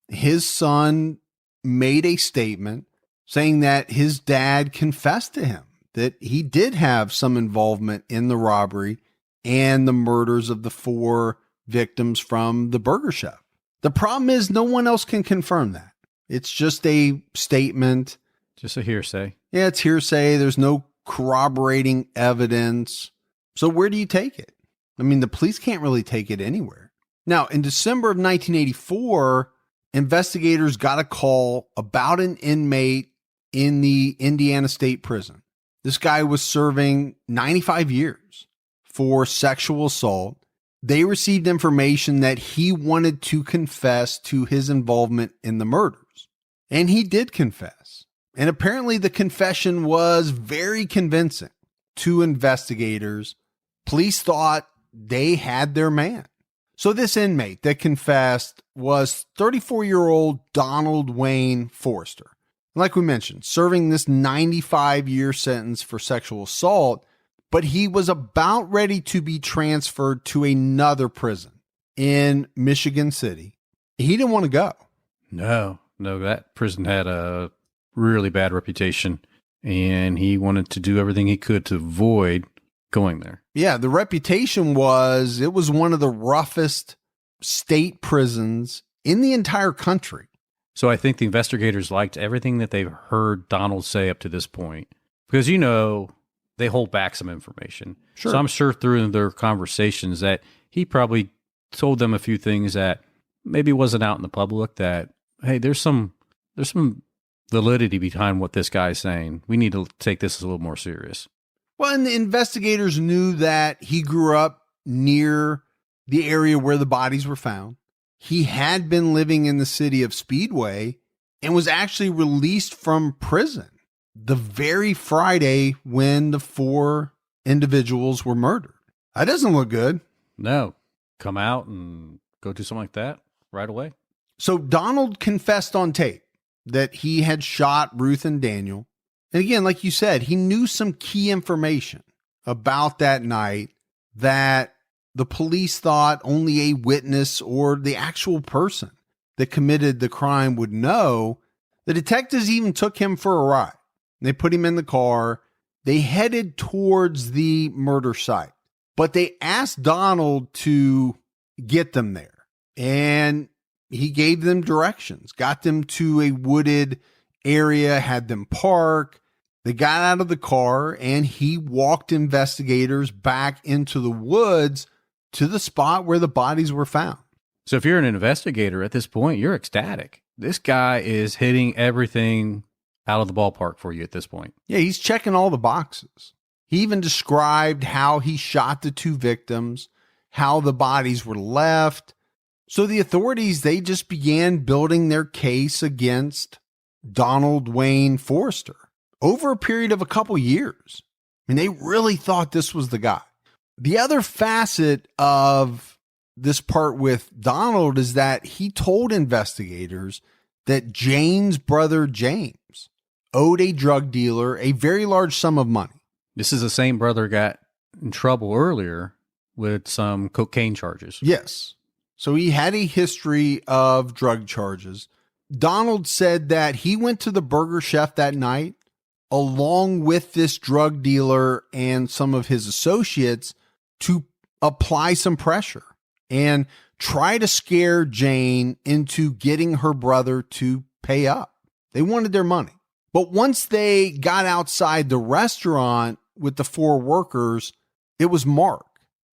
A: his son made a statement saying that his dad confessed to him that he did have some involvement in the robbery and the murders of the 4 victims from the Burger Chef. The problem is no one else can confirm that. It's just a statement.
B: Just a hearsay.
A: Yeah, it's hearsay. There's no corroborating evidence. So where do you take it? I mean, the police can't really take it anywhere. Now, in December of 1984, investigators got a call about an inmate in the Indiana State Prison. This guy was serving 95 years for sexual assault. They received information that he wanted to confess to his involvement in the murders. And he did confess. And apparently the confession was very convincing to investigators. Police thought they had their man. So this inmate that confessed was 34-year-old Donald Wayne Forrester. Like we mentioned, serving this 95-year sentence for sexual assault, but he was about ready to be transferred to another prison in Michigan City. He didn't want to go.
B: No, that prison had a really bad reputation, and he wanted to do everything he could to avoid going there.
A: Yeah, the reputation was it was one of the roughest state prisons in the entire country.
B: So I think the investigators liked everything that they've heard Donald say up to this point, because, they hold back some information.
A: Sure.
B: So I'm sure through their conversations that he probably told them a few things that maybe wasn't out in the public, that, hey, there's some validity behind what this guy's saying. We need to take this a little more serious.
A: Well, and the investigators knew that he grew up near the area where the bodies were found. He had been living in the city of Speedway and was actually released from prison the very Friday when the 4 individuals were murdered. That doesn't look good.
B: No. Come out and go do something like that right away.
A: So Donald confessed on tape that he had shot Ruth and Daniel. And again, like you said, he knew some key information about that night that the police thought only a witness or the actual person that committed the crime would know. The detectives even took him for a ride. They put him in the car. They headed towards the murder site, but they asked Donald to get them there. And he gave them directions, got them to a wooded area, had them park. They got out of the car and he walked investigators back into the woods to the spot where the bodies were found.
B: So if you're an investigator at this point, you're ecstatic. This guy is hitting everything out of the ballpark for you at this point.
A: Yeah, he's checking all the boxes. He even described how he shot the 2 victims, how the bodies were left. So the authorities, they just began building their case against Donald Wayne Forrester over a period of a couple years. I mean, they really thought this was the guy. The other facet of this part with Donald is that he told investigators that Jane's brother James owed a drug dealer a very large sum of money.
B: This is the same brother got in trouble earlier with some cocaine charges.
A: Yes. So he had a history of drug charges. Donald said that he went to the Burger Chef that night along with this drug dealer and some of his associates to apply some pressure and try to scare Jane into getting her brother to pay up. They wanted their money. But once they got outside the restaurant with the 4 workers, it was Mark,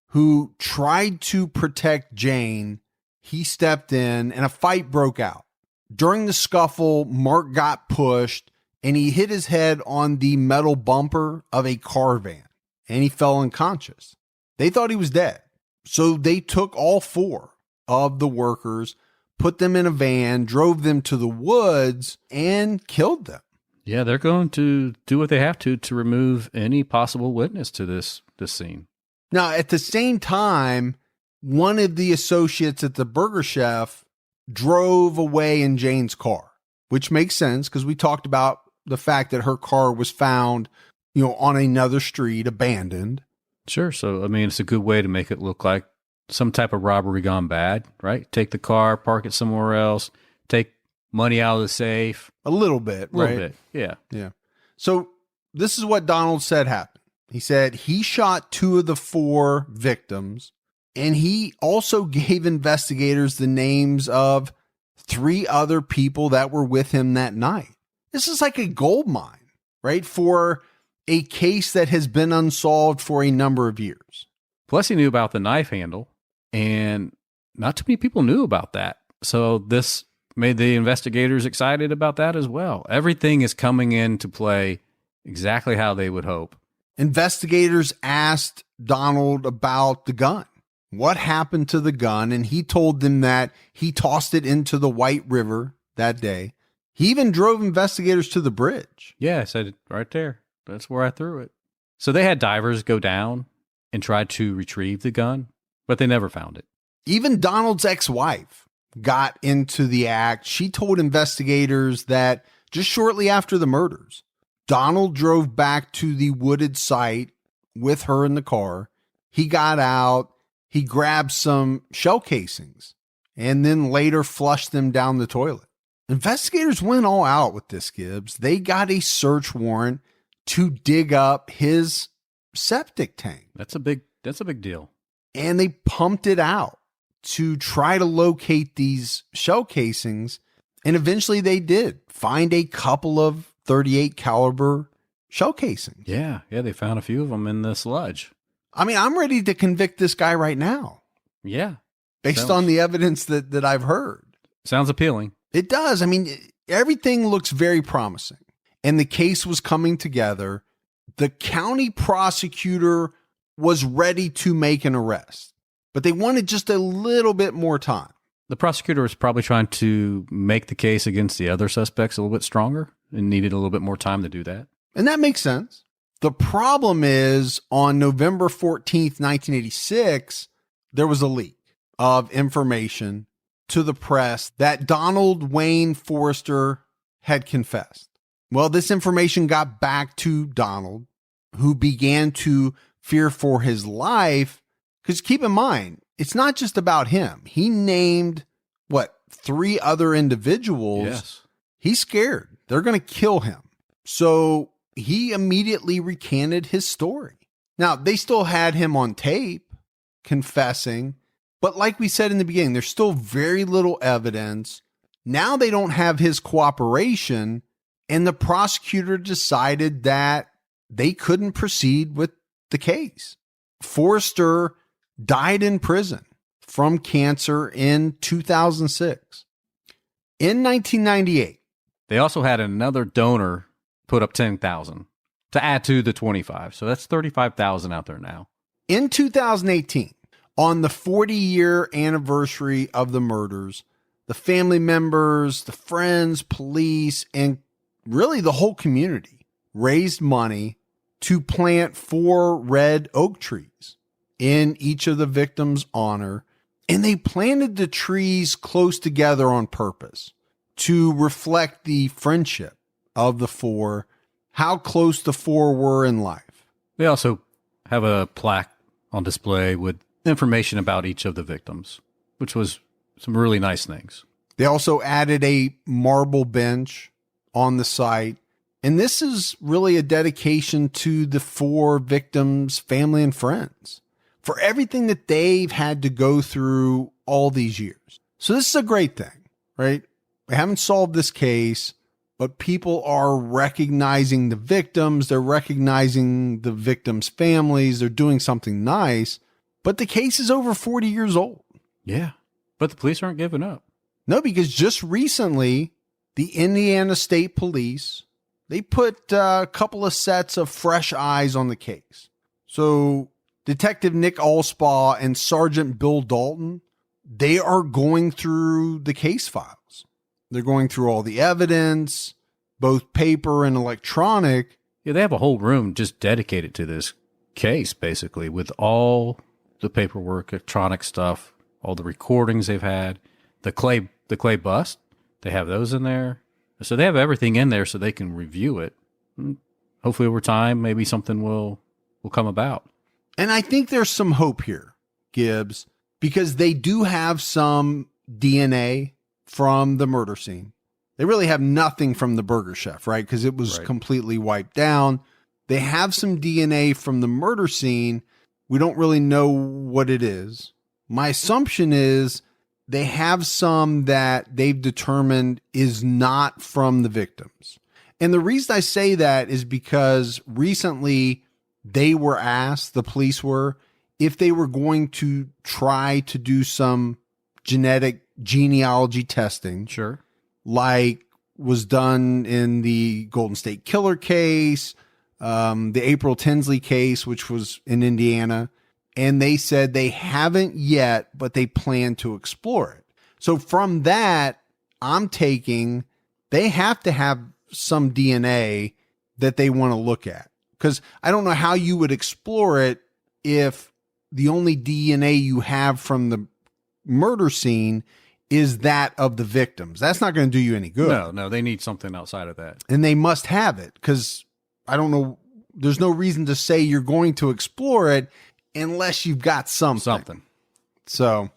A: who tried to protect Jane, he stepped in and a fight broke out. During the scuffle, Mark got pushed and he hit his head on the metal bumper of a car van and he fell unconscious. They thought he was dead. So they took all 4 of the workers, put them in a van, drove them to the woods, and killed them.
B: Yeah, they're going to do what they have to remove any possible witness to this scene.
A: Now, at the same time, one of the associates at the Burger Chef drove away in Jane's car, which makes sense because we talked about the fact that her car was found, on another street, abandoned.
B: Sure. So, I mean, it's a good way to make it look like some type of robbery gone bad, right? Take the car, park it somewhere else, take money out of the safe.
A: A little bit,
B: right? A little bit, yeah.
A: Yeah. So this is what Donald said happened. He said he shot 2 of the 4 victims, and he also gave investigators the names of 3 other people that were with him that night. This is like a gold mine, right? For a case that has been unsolved for a number of years.
B: Plus, he knew about the knife handle, and not too many people knew about that. So this made the investigators excited about that as well. Everything is coming into play exactly how they would hope.
A: Investigators asked Donald about the gun. What happened to the gun? And he told them that he tossed it into the White River that day. He even drove investigators to the bridge.
B: Yeah, I said it right there. That's where I threw it. So they had divers go down and try to retrieve the gun, but they never found it.
A: Even Donald's ex-wife got into the act. She told investigators that just shortly after the murders, Donald drove back to the wooded site with her in the car. He got out, he grabbed some shell casings, and then later flushed them down the toilet. Investigators went all out with this, Gibbs. They got a search warrant to dig up his septic tank.
B: That's a big deal.
A: And they pumped it out to try to locate these shell casings. And eventually they did find a couple of 38 caliber shell casings.
B: Yeah, they found a few of them in the sludge.
A: I mean, I'm ready to convict this guy right now.
B: Yeah.
A: Based on the evidence that I've heard.
B: Sounds appealing.
A: It does. I mean, everything looks very promising. And the case was coming together. The county prosecutor was ready to make an arrest, but they wanted just a little bit more time.
B: The prosecutor was probably trying to make the case against the other suspects a little bit stronger and needed a little bit more time to do that.
A: And that makes sense. The problem is on November 14th, 1986, there was a leak of information to the press that Donald Wayne Forrester had confessed. Well, this information got back to Donald, who began to fear for his life. Because keep in mind, it's not just about him. He named, 3 other individuals.
B: Yes.
A: He's scared. They're going to kill him. So he immediately recanted his story. Now, they still had him on tape confessing. But like we said in the beginning, there's still very little evidence. Now they don't have his cooperation. And the prosecutor decided that they couldn't proceed with the case. Forrester died in prison from cancer in 2006. In 1998,
B: they also had another donor put up $10,000 to add to the 25. So that's $35,000 out there now.
A: In 2018, on the 40-year anniversary of the murders, the family members, the friends, police, and really the whole community raised money to plant 4 red oak trees in each of the victims' honor. And they planted the trees close together on purpose to reflect the friendship of the 4, how close the 4 were in life.
B: They also have a plaque on display with information about each of the victims, which was some really nice things.
A: They also added a marble bench on the site. And this is really a dedication to the 4 victims' family and friends for everything that they've had to go through all these years. So this is a great thing, right? We haven't solved this case, but people are recognizing the victims. They're recognizing the victims' families. They're doing something nice. But the case is over 40 years old.
B: Yeah. But the police aren't giving up.
A: No, because just recently, the Indiana State Police, they put a couple of sets of fresh eyes on the case. So Detective Nick Allspaw and Sergeant Bill Dalton, they are going through the case files. They're going through all the evidence, both paper and electronic.
B: Yeah, they have a whole room just dedicated to this case, basically, with all the paperwork, electronic stuff, all the recordings they've had, the clay bust. They have those in there. So they have everything in there so they can review it. Hopefully over time, maybe something will come about.
A: And I think there's some hope here, Gibbs, because they do have some DNA from the murder scene. They really have nothing from the Burger Chef, right? Because it was completely wiped down. They have some DNA from the murder scene. We don't really know what it is. My assumption is they have some that they've determined is not from the victims. And the reason I say that is because recently they were asked, the police were, if they were going to try to do some genetic genealogy testing.
B: Sure.
A: Like was done in the Golden State Killer case, the April Tinsley case, which was in Indiana. And they said they haven't yet, but they plan to explore it. So from that, I'm taking they have to have some DNA that they want to look at. Because I don't know how you would explore it if the only DNA you have from the murder scene is that of the victims. That's not going to do you any good.
B: No, they need something outside of that.
A: And they must have it because I don't know. There's no reason to say you're going to explore it unless you've got something. So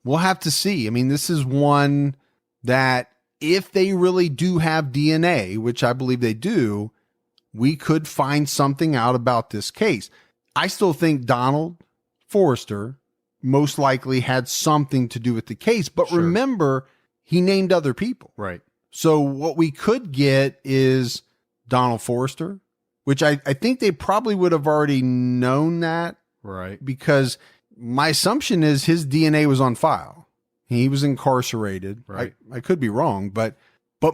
A: we'll have to see. I mean, this is one that if they really do have DNA, which I believe they do, we could find something out about this case. I still think Donald Forrester most likely had something to do with the case. But
B: Sure.
A: Remember, he named other people.
B: Right.
A: So what we could get is Donald Forrester, which I think they probably would have already known that.
B: Right.
A: Because my assumption is his DNA was on file. He was incarcerated.
B: Right.
A: I could be wrong, but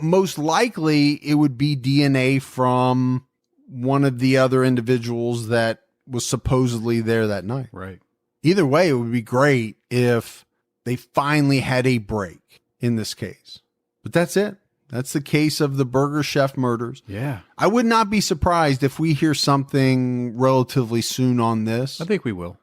A: most likely it would be DNA from one of the other individuals that was supposedly there that night.
B: Right.
A: Either way, it would be great if they finally had a break in this case. But that's it. That's the case of the Burger Chef murders.
B: Yeah.
A: I would not be surprised if we hear something relatively soon on this.
B: I think we will.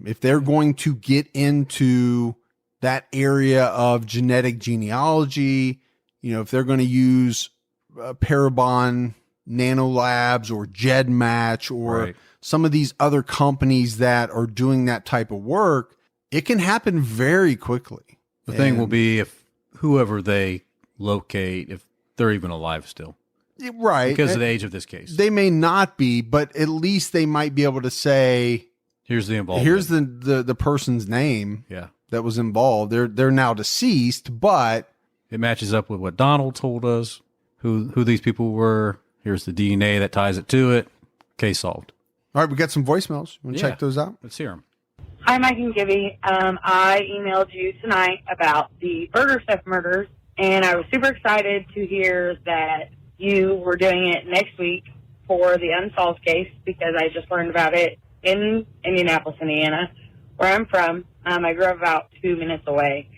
A: If they're going to get into that area of genetic genealogy, if they're going to use Parabon Nanolabs or GEDmatch or some of these other companies that are doing that type of work, it can happen very quickly.
B: The thing will be if whoever they locate, if they're even alive still.
A: Right.
B: Because of the age of this case.
A: They may not be, but at least they might be able to say,
B: here's the involvement.
A: Here's the person's name that was involved. They're now deceased, but
B: it matches up with what Donald told us, who these people were. Here's the DNA that ties it to it. Case solved.
A: All right, we got some voicemails. You want to check those out?
B: Let's hear them.
F: Hi, Mike and Gibby. I emailed you tonight about the Burger Chef murders, and I was super excited to hear that you were doing it next week for the unsolved case because I just learned about it in Indianapolis, Indiana, where I'm from. I grew up about 2 minutes away,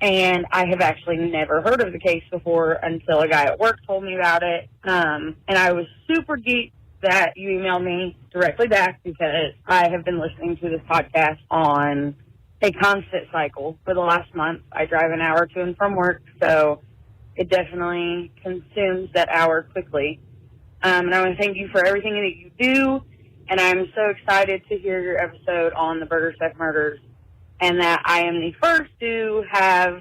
F: and I have actually never heard of the case before until a guy at work told me about it. And I was super geeked that you emailed me directly back because I have been listening to this podcast on a constant cycle for the last month. I drive an hour to and from work, so it definitely consumes that hour quickly. And I want to thank you for everything that you do, and I'm so excited to hear your episode on the Burger Chef murders, and that I am the first to have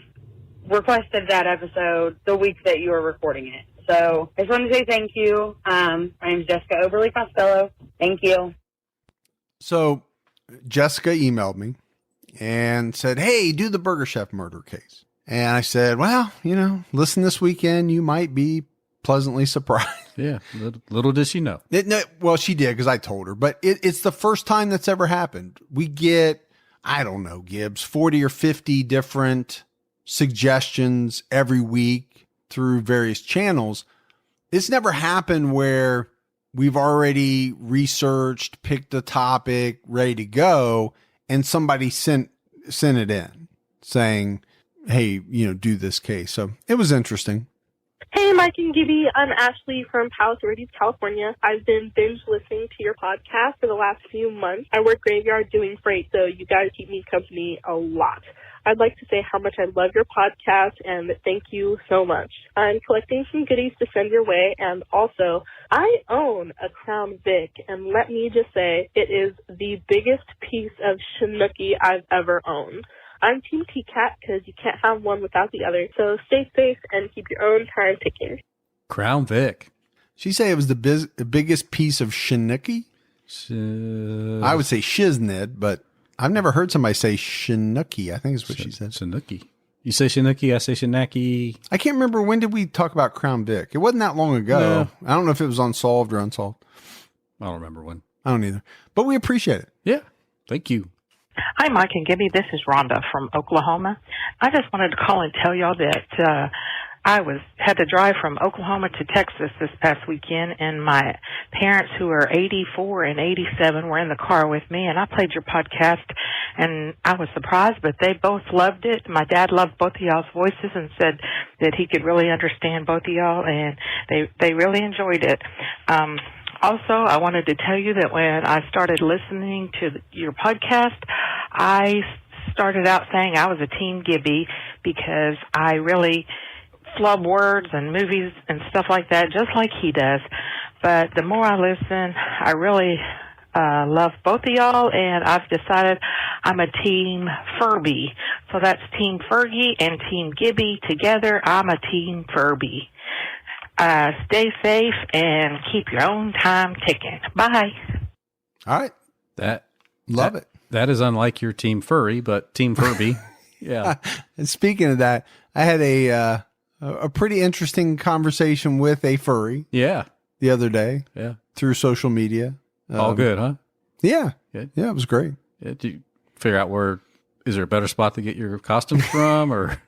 F: requested that episode the week that you are recording it. So I just wanted to say thank you. My name is Jessica Oberly Costello. Thank you.
A: So Jessica emailed me and said, hey, do the Burger Chef murder case. And I said, well, listen this weekend, you might be pleasantly surprised.
B: Yeah, little did she know.
A: Well, she did because I told her, but it's the first time that's ever happened. We get I don't know, Gibbs, 40 or 50 different suggestions every week through various channels. It's never happened where we've already researched, picked a topic, ready to go, and somebody sent it in saying, hey, do this case. So it was interesting.
G: Hey, Mike and Gibby. I'm Ashley from Palos Verdes, California. I've been binge listening to your podcast for the last few months. I work graveyard doing freight, so you guys keep me company a lot. I'd like to say how much I love your podcast and thank you so much. I'm collecting some goodies to send your way, and also I own a Crown Vic, and let me just say it is the biggest piece of Chinooki I've ever owned. I'm Team T-Cat because you can't have one without the other, so stay safe and keep your own time ticking.
B: Crown Vic.
A: She say it was the biggest piece of Chinooki? I would say shiznit, but I've never heard somebody say Chinooki. I think is what she said.
B: Chinooki. You say Chinooki, I say Shinaki.
A: I can't remember, when did we talk about Crown Vic? It wasn't that long ago.
B: No.
A: I don't know if it was unsolved or unsolved.
B: I don't remember when.
A: I don't either. But we appreciate it.
B: Yeah. Thank you.
H: Hi, Mike and Gibby. This is Rhonda from Oklahoma. I just wanted to call and tell y'all that I had to drive from Oklahoma to Texas this past weekend, and my parents, who are 84 and 87, were in the car with me, and I played your podcast, and I was surprised, but they both loved it. My dad loved both of y'all's voices and said that he could really understand both of y'all, and they really enjoyed it. Also, I wanted to tell you that when I started listening to your podcast, I started out saying I was a Team Gibby because I really flub words and movies and stuff like that, just like he does. But the more I listen, I really love both of y'all, and I've decided I'm a Team Furby. So that's Team Fergie and Team Gibby together. I'm a Team Furby. Stay safe and keep your own time ticking. Bye.
A: All right. Love it.
B: That is unlike your Team Furry, but Team Furby. Yeah.
A: And speaking of that, I had a pretty interesting conversation with a furry.
B: Yeah.
A: The other day.
B: Yeah.
A: Through social media.
B: All good, huh?
A: Yeah.
B: Good.
A: Yeah, it was great.
B: Yeah, did you figure out is there a better spot to get your costumes from, or?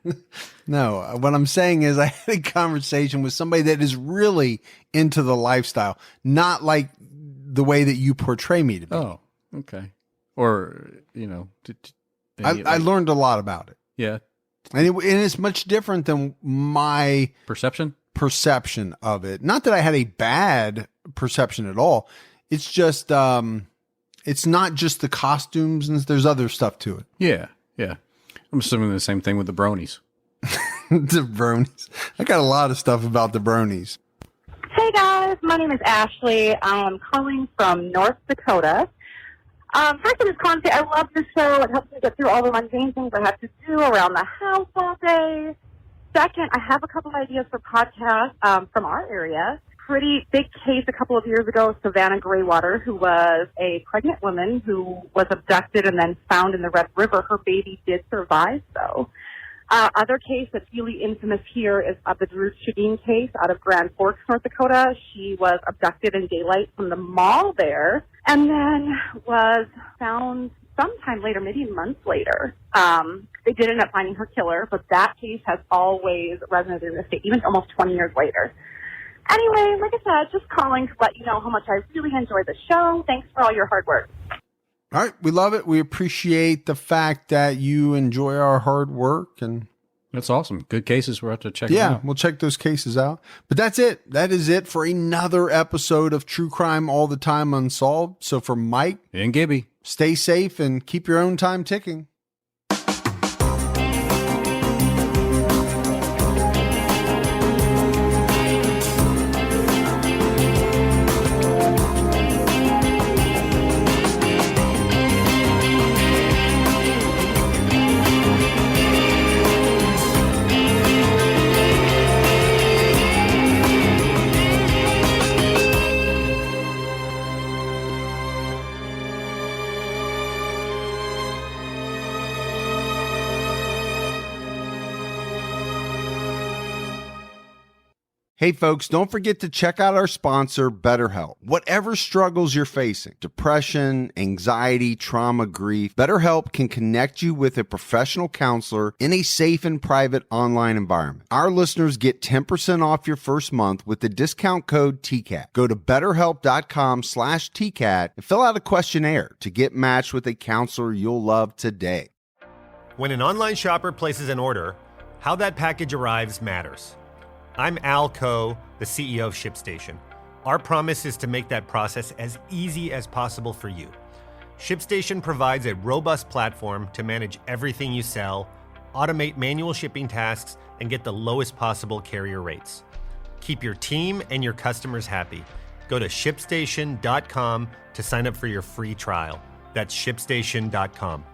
A: No, what I'm saying is I had a conversation with somebody that is really into the lifestyle, not like the way that you portray me to be.
B: Oh, okay. Or,
A: I learned a lot about it.
B: Yeah.
A: And it's much different than my
B: perception
A: of it. Not that I had a bad perception at all. It's just, it's not just the costumes, and there's other stuff to it.
B: Yeah. Yeah. I'm assuming the same thing with the bronies.
A: The bronies. I got a lot of stuff about the bronies.
F: Hey guys, my name is Ashley. I am calling from North Dakota. First, I just want to say I love the show. It helps me get through all the mundane things I have to do around the house all day. Second, I have a couple ideas for podcasts from our area. Pretty big case a couple of years ago, Savannah Graywater, who was a pregnant woman who was abducted and then found in the Red River. Her baby did survive, though. Other case that's really infamous here is the Drew Shadeen case out of Grand Forks, North Dakota. She was abducted in daylight from the mall there and then was found sometime later, maybe months later. They did end up finding her killer, but that case has always resonated in the state, even almost 20 years later. Anyway, like I said, just calling to let you know how much I really enjoy the show. Thanks for all your hard work.
A: All right. We love it. We appreciate the fact that you enjoy our hard work. And
B: that's awesome. Good cases. We'll have to check them out.
A: We'll check those cases out. But that's it. That is it for another episode of True Crime All the Time Unsolved. So for Mike
B: and Gibby,
A: stay safe and keep your own time ticking. Hey folks, don't forget to check out our sponsor, BetterHelp. Whatever struggles you're facing, depression, anxiety, trauma, grief, BetterHelp can connect you with a professional counselor in a safe and private online environment. Our listeners get 10% off your first month with the discount code TCAT. Go to betterhelp.com/TCAT and fill out a questionnaire to get matched with a counselor you'll love today.
E: When an online shopper places an order, how that package arrives matters. I'm Al Coe, the CEO of ShipStation. Our promise is to make that process as easy as possible for you. ShipStation provides a robust platform to manage everything you sell, automate manual shipping tasks, and get the lowest possible carrier rates. Keep your team and your customers happy. Go to ShipStation.com to sign up for your free trial. That's ShipStation.com.